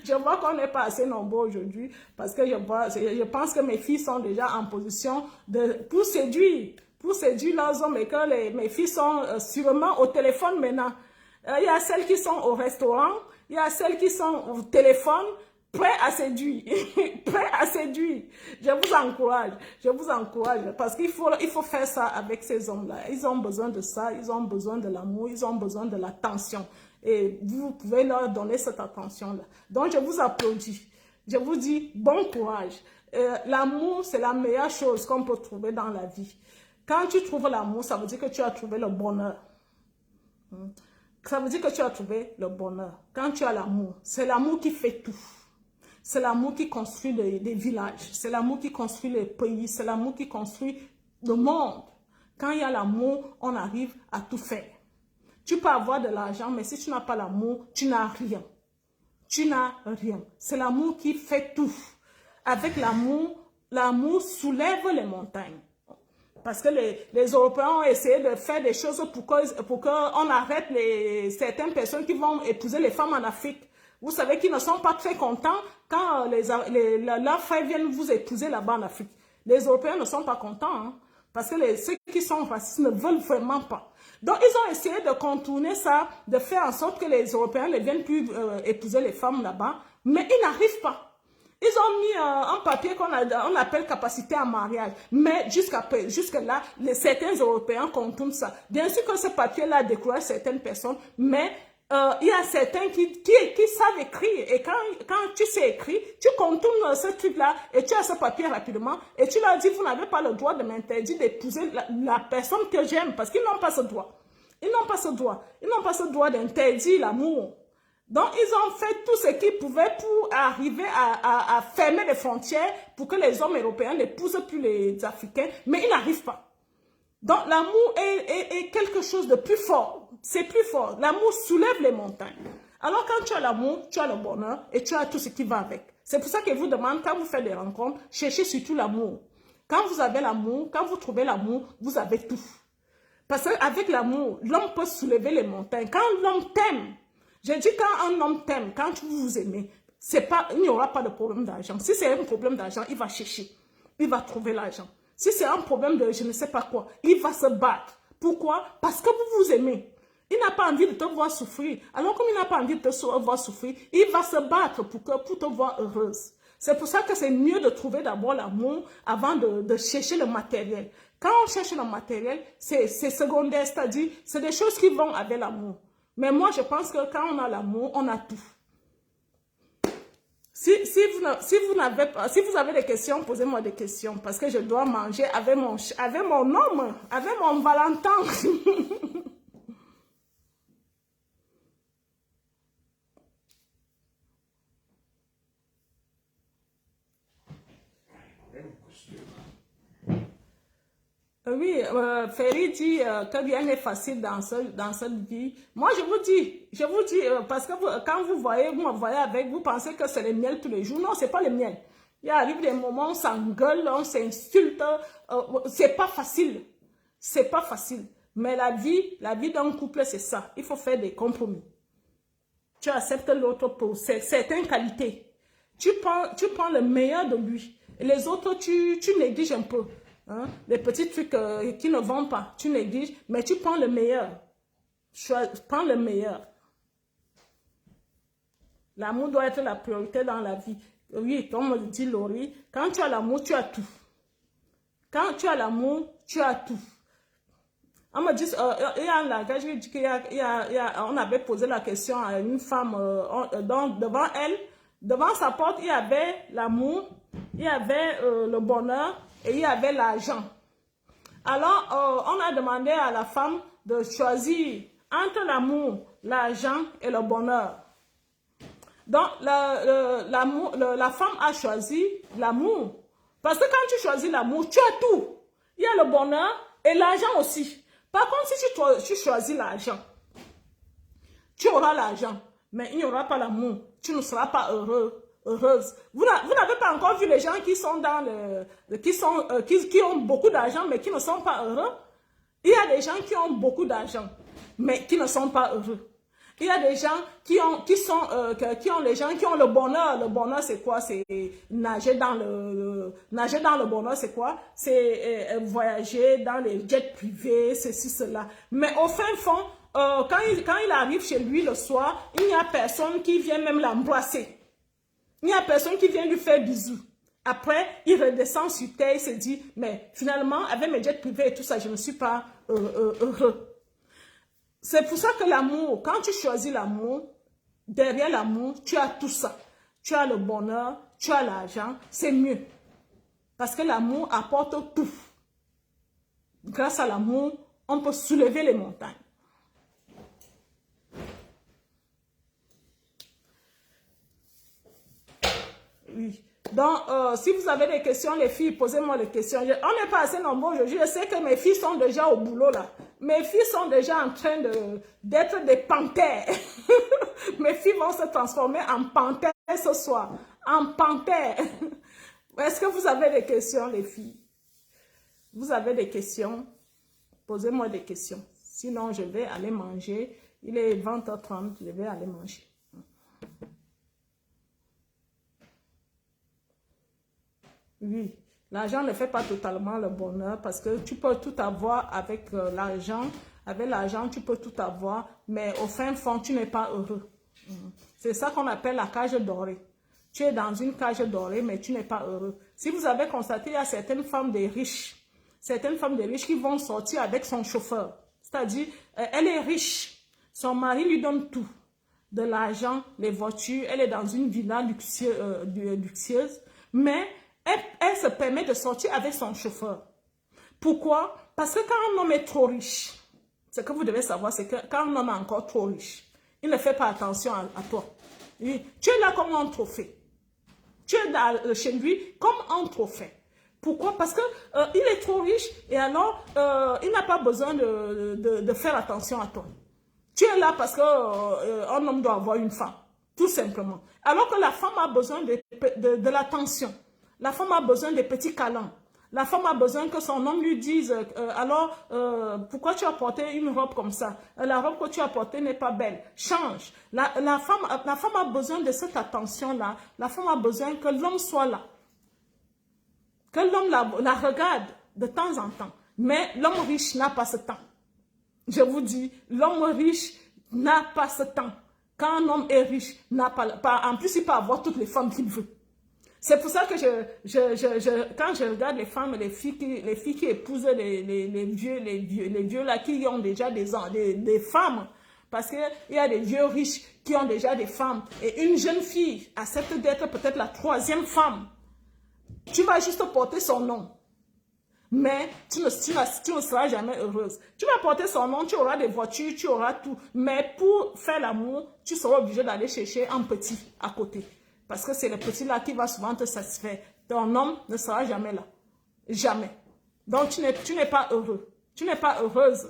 Je vois qu'on n'est pas assez nombreux aujourd'hui, parce que je pense que mes filles sont déjà en position pour séduire leurs hommes, et que mes filles sont sûrement au téléphone maintenant. Il y a celles qui sont au restaurant, il y a celles qui sont au téléphone, prêts à séduire, prêts à séduire. Je vous encourage, parce qu'il faut faire ça avec ces hommes-là. Ils ont besoin de ça, ils ont besoin de l'amour, ils ont besoin de l'attention. Et vous pouvez leur donner cette attention-là. Donc, je vous applaudis. Je vous dis bon courage. L'amour, c'est la meilleure chose qu'on peut trouver dans la vie. Quand tu trouves l'amour, ça veut dire que tu as trouvé le bonheur. Ça veut dire que tu as trouvé le bonheur. Quand tu as l'amour, c'est l'amour qui fait tout. C'est l'amour qui construit des villages. C'est l'amour qui construit les pays. C'est l'amour qui construit le monde. Quand il y a l'amour, on arrive à tout faire. Tu peux avoir de l'argent, mais si tu n'as pas l'amour, tu n'as rien. Tu n'as rien. C'est l'amour qui fait tout. Avec l'amour, l'amour soulève les montagnes. Parce que les Européens ont essayé de faire des choses pour qu'on arrête certaines personnes qui vont épouser les femmes en Afrique. Vous savez qu'ils ne sont pas très contents quand leurs frères viennent vous épouser là-bas en Afrique. Les Européens ne sont pas contents, hein, parce que ceux qui sont racistes ne veulent vraiment pas. Donc, ils ont essayé de contourner ça, de faire en sorte que les Européens ne viennent plus épouser les femmes là-bas, mais ils n'arrivent pas. Ils ont mis un papier on appelle capacité à mariage. Mais jusque-là, certains Européens contournent ça. Bien sûr que ce papier-là décourage certaines personnes, mais il y a certains qui savent écrire. Et quand tu sais écrire, tu contournes ce truc-là et tu as ce papier rapidement. Et tu leur dis, vous n'avez pas le droit de m'interdire d'épouser la personne que j'aime. Parce qu'ils n'ont pas ce droit. Ils n'ont pas ce droit. Ils n'ont pas ce droit d'interdire l'amour. Donc, ils ont fait tout ce qu'ils pouvaient pour arriver à fermer les frontières pour que les hommes européens n'épousent plus les Africains, mais ils n'arrivent pas. Donc, l'amour est quelque chose de plus fort. C'est plus fort. L'amour soulève les montagnes. Alors, quand tu as l'amour, tu as le bonheur et tu as tout ce qui va avec. C'est pour ça que je vous demande, quand vous faites des rencontres, cherchez surtout l'amour. Quand vous avez l'amour, quand vous trouvez l'amour, vous avez tout. Parce qu'avec l'amour, l'homme peut soulever les montagnes. Quand l'homme t'aime, je dis quand un homme t'aime, quand vous vous aimez, il n'y aura pas de problème d'argent. Si c'est un problème d'argent, il va chercher. Il va trouver l'argent. Si c'est un problème de je ne sais pas quoi, il va se battre. Pourquoi? Parce que vous vous aimez. Il n'a pas envie de te voir souffrir. Alors comme il n'a pas envie de te voir souffrir, il va se battre pour te voir heureuse. C'est pour ça que c'est mieux de trouver d'abord l'amour avant de chercher le matériel. Quand on cherche le matériel, c'est secondaire, c'est-à-dire c'est des choses qui vont avec l'amour. Mais moi, je pense que quand on a l'amour, on a tout. Si vous avez des questions, posez-moi des questions. Parce que je dois manger avec mon homme, avec mon Valentin. Oui, Ferry dit que rien n'est facile dans cette vie. Moi, je vous dis, parce que quand vous me voyez avec, vous pensez que c'est le miel tous les jours. Non, c'est pas le miel. Il arrive des moments, on s'engueule, on s'insulte. C'est pas facile. C'est pas facile. Mais la vie d'un couple, c'est ça. Il faut faire des compromis. Tu acceptes l'autre pour certaines qualités. Tu prends le meilleur de lui. Et les autres, tu négliges un peu. Hein? Les petits trucs qui ne vont pas, tu négliges, mais tu prends le meilleur. Prends le meilleur. L'amour doit être la priorité dans la vie. Oui, comme dit Laurie, quand tu as l'amour, tu as tout. Quand tu as l'amour, tu as tout. On me dit, il y a un langage, je dis on avait posé la question à une femme, devant elle, devant sa porte, il y avait l'amour, il y avait le bonheur, et il y avait l'argent. Alors, on a demandé à la femme de choisir entre l'amour, l'argent et le bonheur. Donc, la femme a choisi l'amour. Parce que quand tu choisis l'amour, tu as tout. Il y a le bonheur et l'argent aussi. Par contre, si tu choisis l'argent, tu auras l'argent, mais il n'y aura pas l'amour. Tu ne seras pas heureux. Heureuse. Vous n'avez pas encore vu les gens qui sont qui ont beaucoup d'argent mais qui ne sont pas heureux. Il y a des gens qui ont beaucoup d'argent mais qui ne sont pas heureux. Il y a des gens qui ont le bonheur. Le bonheur c'est quoi? C'est nager dans le bonheur, c'est quoi? C'est voyager dans les jets privés, ceci, cela. Mais au fin fond, quand il arrive chez lui le soir, il n'y a personne qui vient même l'embrasser. Il n'y a personne qui vient lui faire bisous. Après, il redescend sur terre et se dit, mais finalement, avec mes jets privés et tout ça, je ne suis pas heureux. C'est pour ça que l'amour, quand tu choisis l'amour, derrière l'amour, tu as tout ça. Tu as le bonheur, tu as l'argent, c'est mieux. Parce que l'amour apporte tout. Grâce à l'amour, on peut soulever les montagnes. Oui. Donc, si vous avez des questions, les filles, posez-moi des questions. On n'est pas assez nombreux aujourd'hui. Je sais que mes filles sont déjà au boulot là. Mes filles sont déjà en train d'être des panthères. Mes filles vont se transformer en panthères ce soir. En panthères. Est-ce que vous avez des questions, les filles? Vous avez des questions? Posez-moi des questions. Sinon, je vais aller manger. Il est 20h30, je vais aller manger. Oui, l'argent ne fait pas totalement le bonheur parce que tu peux tout avoir avec l'argent. Avec l'argent, tu peux tout avoir, mais au fin fond, tu n'es pas heureux. C'est ça qu'on appelle la cage dorée. Tu es dans une cage dorée, mais tu n'es pas heureux. Si vous avez constaté, il y a certaines femmes des riches qui vont sortir avec son chauffeur. C'est-à-dire, elle est riche. Son mari lui donne tout. De l'argent, les voitures. Elle est dans une villa luxueuse. Mais elle se permet de sortir avec son chauffeur. Pourquoi? Parce que quand un homme est trop riche, ce que vous devez savoir, c'est que quand un homme est encore trop riche, il ne fait pas attention à toi. Tu es là comme un trophée. Tu es chez lui comme un trophée. Pourquoi? Parce que il est trop riche et alors il n'a pas besoin de faire attention à toi. Tu es là parce qu'un homme doit avoir une femme, tout simplement. Alors que la femme a besoin de l'attention. La femme a besoin des petits câlins. La femme a besoin que son homme lui dise alors pourquoi tu as porté une robe comme ça? La robe que tu as portée n'est pas belle. Change. La femme a besoin de cette attention-là. La femme a besoin que l'homme soit là. Que l'homme la regarde de temps en temps. Mais l'homme riche n'a pas ce temps. Je vous dis, l'homme riche n'a pas ce temps. Quand un homme est riche, en plus il peut avoir toutes les femmes qu'il veut. C'est pour ça que quand je regarde les femmes, les filles qui épousent les vieux là, qui ont déjà des femmes, parce qu'il y a des vieux riches qui ont déjà des femmes, et une jeune fille accepte d'être peut-être la troisième femme. Tu vas juste porter son nom, mais tu ne seras jamais heureuse. Tu vas porter son nom, tu auras des voitures, tu auras tout, mais pour faire l'amour, tu seras obligé d'aller chercher un petit à côté. Parce que c'est le petit là qui va souvent te satisfaire. Ton homme ne sera jamais là. Jamais. Donc tu n'es pas heureux. Tu n'es pas heureuse.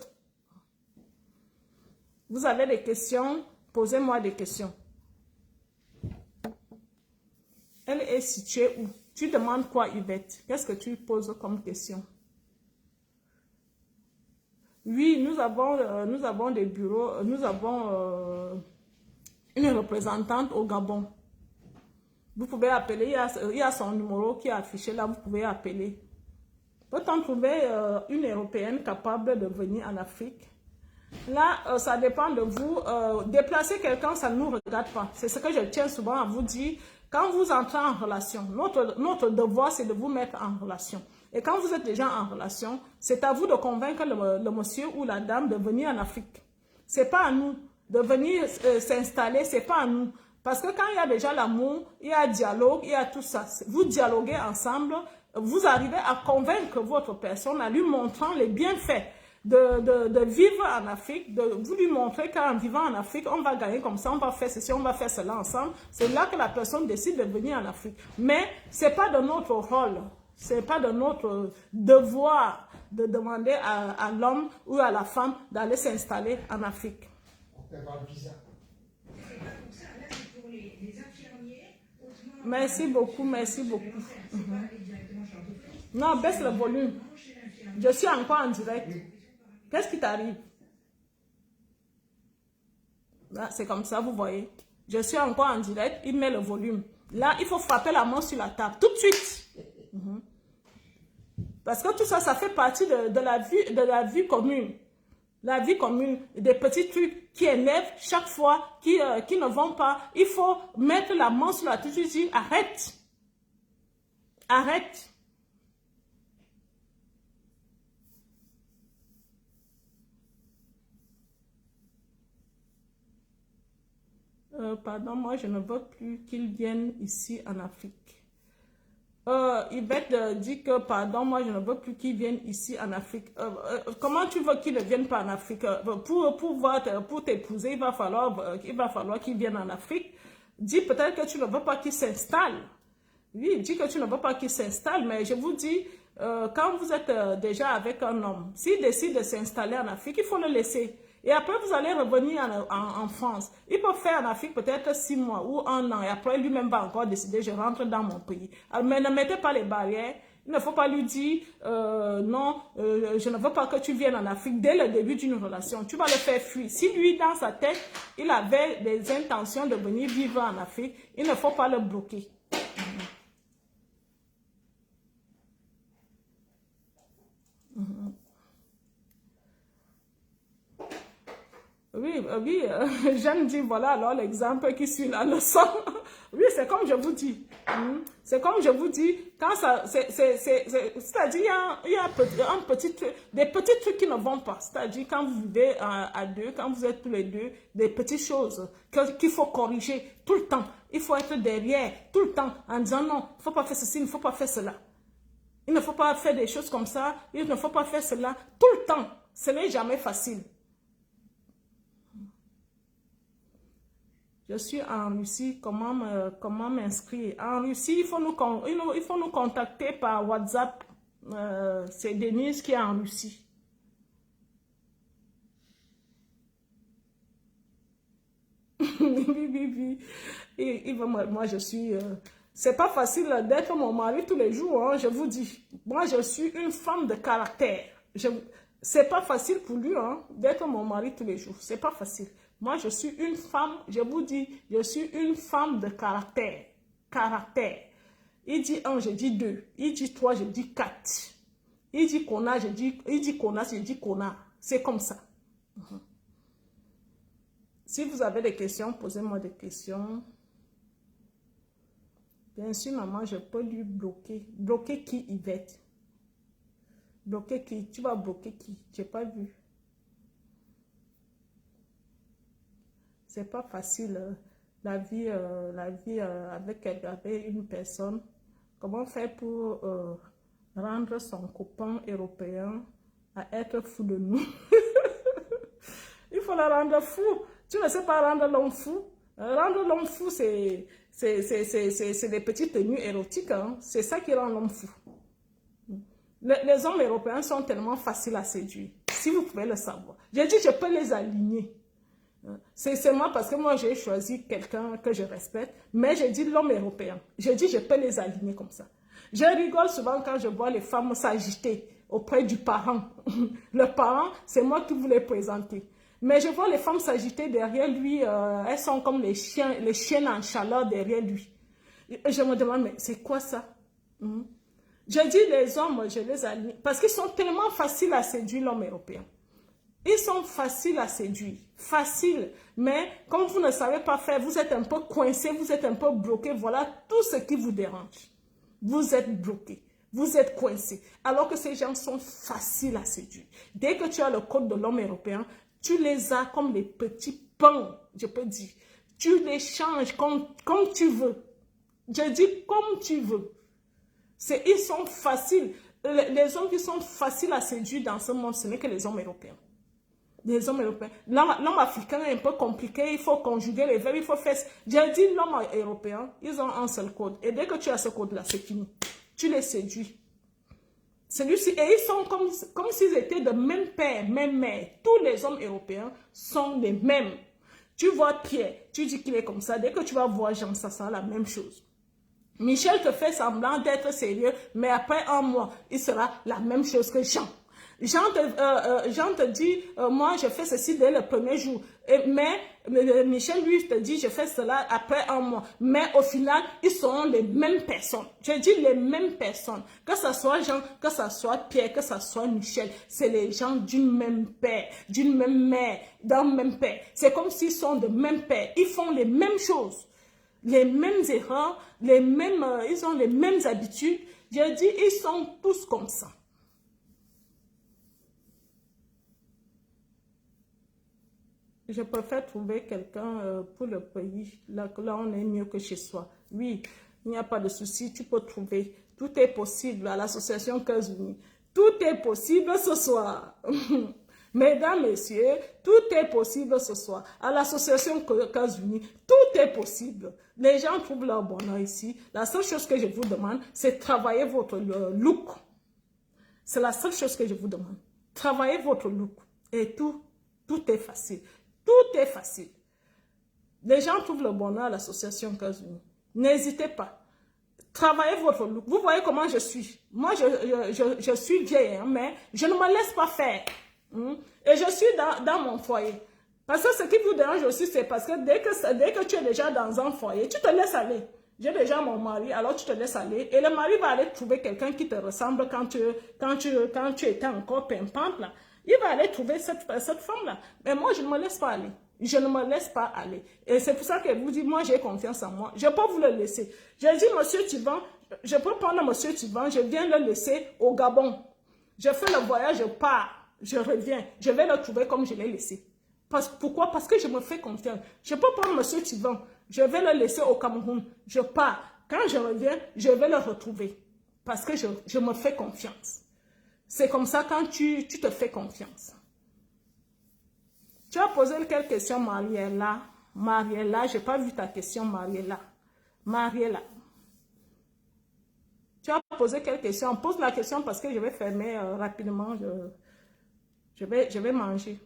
Vous avez des questions? Posez-moi des questions. Elle est située où? Tu demandes quoi, Yvette? Qu'est-ce que tu poses comme question? Oui, nous avons des bureaux. Nous avons une représentante au Gabon. Vous pouvez appeler, il y a son numéro qui est affiché là, vous pouvez appeler. Peut-on trouver une Européenne capable de venir en Afrique? Là, ça dépend de vous. Déplacer quelqu'un, ça ne nous regarde pas. C'est ce que je tiens souvent à vous dire. Quand vous entrez en relation, notre devoir, c'est de vous mettre en relation. Et quand vous êtes déjà en relation, c'est à vous de convaincre le monsieur ou la dame de venir en Afrique. Ce n'est pas à nous de venir s'installer, ce n'est pas à nous. Parce que quand il y a déjà l'amour, il y a dialogue, il y a tout ça. Vous dialoguez ensemble, vous arrivez à convaincre votre personne, à lui montrant les bienfaits de vivre en Afrique, de vous lui montrer qu'en vivant en Afrique, on va gagner comme ça, on va faire ceci, on va faire cela ensemble. C'est là que la personne décide de venir en Afrique. Mais ce n'est pas de notre rôle, ce n'est pas de notre devoir de demander à l'homme ou à la femme d'aller s'installer en Afrique. On peut avoir le visa. Merci beaucoup, merci beaucoup. Non, baisse le volume. Je suis encore en direct. Qu'est-ce qui t'arrive? Là, c'est comme ça, vous voyez. Je suis encore en direct, il met le volume. Là, il faut frapper la main sur la table, tout de suite. Parce que tout ça, ça fait partie de la vie commune. La vie commune, des petits trucs qui énervent chaque fois, qui ne vont pas. Il faut mettre la main sur la tête et dire arrête. Arrête. Pardon, moi je ne veux plus qu'ils viennent ici en Afrique. Yvette dit que, pardon, moi je ne veux plus qu'ils viennent ici en Afrique. Comment tu veux qu'ils ne viennent pas en Afrique? Pour t'épouser, il va falloir qu'ils viennent en Afrique. Dis peut-être que tu ne veux pas qu'ils s'installent. Oui, dis que tu ne veux pas qu'ils s'installent, mais je vous dis, quand vous êtes déjà avec un homme, s'il décide de s'installer en Afrique, il faut le laisser. Et après, vous allez revenir en France. Il peut faire en Afrique peut-être 6 mois ou 1 an. Et après, lui-même va encore décider, je rentre dans mon pays. Mais ne mettez pas les barrières. Il ne faut pas lui dire, non, je ne veux pas que tu viennes en Afrique dès le début d'une relation. Tu vas le faire fuir. Si lui, dans sa tête, il avait des intentions de venir vivre en Afrique, il ne faut pas le bloquer. Oui, Jeanne dit, voilà alors l'exemple qui suit la leçon. Oui, c'est comme je vous dis. C'est comme je vous dis, quand ça, c'est-à-dire, il y a des petits trucs qui ne vont pas. C'est-à-dire, quand vous vivez à deux, quand vous êtes tous les deux, des petites choses qu'il faut corriger tout le temps. Il faut être derrière tout le temps en disant non, il ne faut pas faire ceci, il ne faut pas faire cela. Il ne faut pas faire des choses comme ça, il ne faut pas faire cela. Tout le temps, ce n'est jamais facile. Je suis en Russie, comment m'inscrire? En Russie, il faut nous contacter par WhatsApp. C'est Denise qui est en Russie. Oui. Moi, je suis... c'est pas facile d'être mon mari tous les jours, hein, je vous dis. Moi, je suis une femme de caractère. C'est pas facile pour lui hein, d'être mon mari tous les jours. C'est pas facile. Moi, je suis une femme, je vous dis, je suis une femme de caractère. Caractère. Il dit 1, je dis 2. Il dit 3, je dis 4. Il dit connasse, je dis connard. C'est comme ça. Si vous avez des questions, posez-moi des questions. Bien sûr, maman, je peux lui bloquer. Bloquer qui, Yvette? Bloquer qui? Tu vas bloquer qui? Je n'ai pas vu. C'est pas facile, la vie avec une personne. Comment faire pour rendre son copain européen à être fou de nous? Il faut la rendre fou. Tu ne sais pas rendre l'homme fou. Rendre l'homme fou, c'est des petites tenues érotiques. Hein. C'est ça qui rend l'homme fou. Les hommes européens sont tellement faciles à séduire. Si vous pouvez le savoir. J'ai dit, je peux les aligner. C'est seulement parce que moi, j'ai choisi quelqu'un que je respecte. Mais j'ai dit l'homme européen. J'ai dit, je peux les aligner comme ça. Je rigole souvent quand je vois les femmes s'agiter auprès du parent. Le parent, c'est moi qui vous l'ai présenté. Mais je vois les femmes s'agiter derrière lui, elles sont comme les chiennes en chaleur derrière lui. Et je me demande, mais c'est quoi ça? Je dis les hommes, je les aligne, parce qu'ils sont tellement faciles à séduire l'homme européen. Ils sont faciles à séduire, faciles, mais comme vous ne savez pas faire, vous êtes un peu coincé, vous êtes un peu bloqué, voilà tout ce qui vous dérange. Vous êtes bloqué. Vous êtes coincé. Alors que ces gens sont faciles à séduire. Dès que tu as le code de l'homme européen, tu les as comme des petits pains, je peux dire. Tu les changes comme tu veux. Je dis comme tu veux. Ils sont faciles. Les hommes qui sont faciles à séduire dans ce monde, ce n'est que les hommes européens. Les hommes européens. L'homme africain est un peu compliqué. Il faut conjuguer les verbes. Il faut faire... J'ai dit l'homme européen, ils ont un seul code. Et dès que tu as ce code-là, c'est fini. Tu les séduis. Celui-ci, et ils sont comme s'ils étaient de même père, même mère. Tous les hommes européens sont les mêmes. Tu vois Pierre, tu dis qu'il est comme ça. Dès que tu vas voir Jean, ça sera la même chose. Michel te fait semblant d'être sérieux, mais après un mois, il sera la même chose que Jean. Jean te dit, moi je fais ceci dès le premier jour. Mais Michel lui te dit, je fais cela après un mois. Mais au final, ils seront les mêmes personnes. Je dis les mêmes personnes. Que ce soit Jean, que ce soit Pierre, que ce soit Michel. C'est les gens d'une même père, d'une même mère, d'un même père. C'est comme s'ils sont de même père. Ils font les mêmes choses. Les mêmes erreurs, ils ont les mêmes habitudes. Je dis, ils sont tous comme ça. Je préfère trouver quelqu'un pour le pays. Là, on est mieux que chez soi. Oui, il n'y a pas de souci, tu peux trouver. Tout est possible à l'association Cœurs Unis. Tout est possible ce soir. Mesdames, messieurs, tout est possible ce soir. À l'association Cœurs Unis, tout est possible. Les gens trouvent leur bonheur ici. La seule chose que je vous demande, c'est de travailler votre look. C'est la seule chose que je vous demande. Travaillez votre look. Et tout est facile. Tout est facile. Les gens trouvent le bonheur à l'association Cœurs Unis. N'hésitez pas. Travaillez votre look. Vous voyez comment je suis. Moi, je suis vieille, hein, mais je ne me laisse pas faire. Et je suis dans mon foyer. Parce que ce qui vous dérange aussi, c'est parce que dès que tu es déjà dans un foyer, tu te laisses aller. J'ai déjà mon mari, alors tu te laisses aller. Et le mari va aller trouver quelqu'un qui te ressemble quand tu étais encore pimpante, là. Il va aller trouver cette femme-là. Mais moi, je ne me laisse pas aller. Je ne me laisse pas aller. Et c'est pour ça que vous dites, moi j'ai confiance en moi. Je peux vous le laisser. J'ai dit, monsieur Tivan, je peux prendre monsieur Tivan, je viens le laisser au Gabon. Je fais le voyage, je pars, je reviens. Je vais le trouver comme je l'ai laissé. Pourquoi? Parce que je me fais confiance. Je peux prendre monsieur Tivan, je vais le laisser au Cameroun. Je pars. Quand je reviens, je vais le retrouver. Parce que je me fais confiance. C'est comme ça quand tu te fais confiance. Tu as posé quelle question, Mariella? Mariella, je n'ai pas vu ta question, Mariella. Mariella. Tu as posé quelle question? Pose la question parce que je vais fermer rapidement. Je vais manger.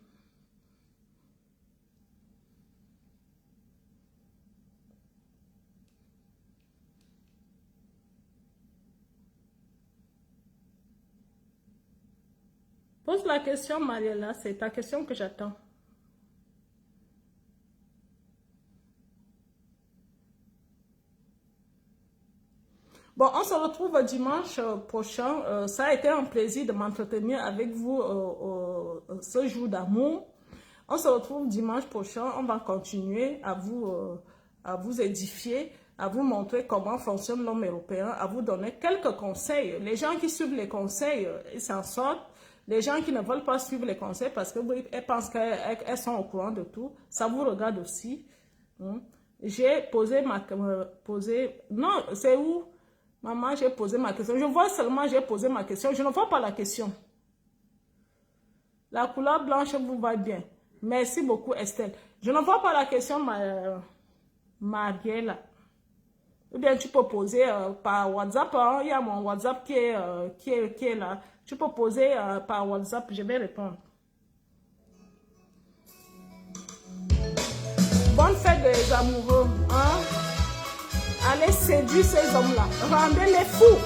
Pose la question, Mariella. C'est ta question que j'attends. Bon, on se retrouve dimanche prochain. Ça a été un plaisir de m'entretenir avec vous ce jour d'amour. On se retrouve dimanche prochain. On va continuer à vous édifier, à vous montrer comment fonctionne l'homme européen, à vous donner quelques conseils. Les gens qui suivent les conseils, ils s'en sortent. Les gens qui ne veulent pas suivre les conseils parce qu'elles pensent qu'elles sont au courant de tout, ça vous regarde aussi. J'ai posé non, c'est où? Maman, j'ai posé ma question. Je vois seulement, j'ai posé ma question. Je ne vois pas la question. La couleur blanche vous va bien. Merci beaucoup, Estelle. Je ne vois pas la question, Mariella. Ou bien tu peux poser par WhatsApp. Hein? Il y a mon WhatsApp qui est là. Tu peux poser par WhatsApp. Je vais répondre. Bonne fête des amoureux. Hein? Allez séduire ces hommes-là. Rendez-les fous.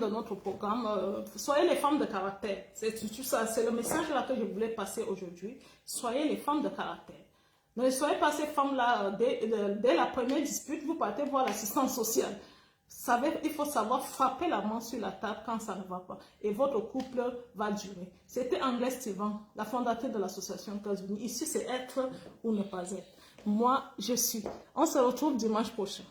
de notre programme. Soyez les femmes de caractère. C'est tout ça. C'est le message là que je voulais passer aujourd'hui. Soyez les femmes de caractère. Ne soyez pas ces femmes-là, dès la première dispute, vous partez voir l'assistante sociale. Savez, il faut savoir frapper la main sur la table quand ça ne va pas. Et votre couple va durer. C'était Anglaise Steven, la fondatrice de l'association États-Unis. Ici, c'est être ou ne pas être. Moi, je suis. On se retrouve dimanche prochain.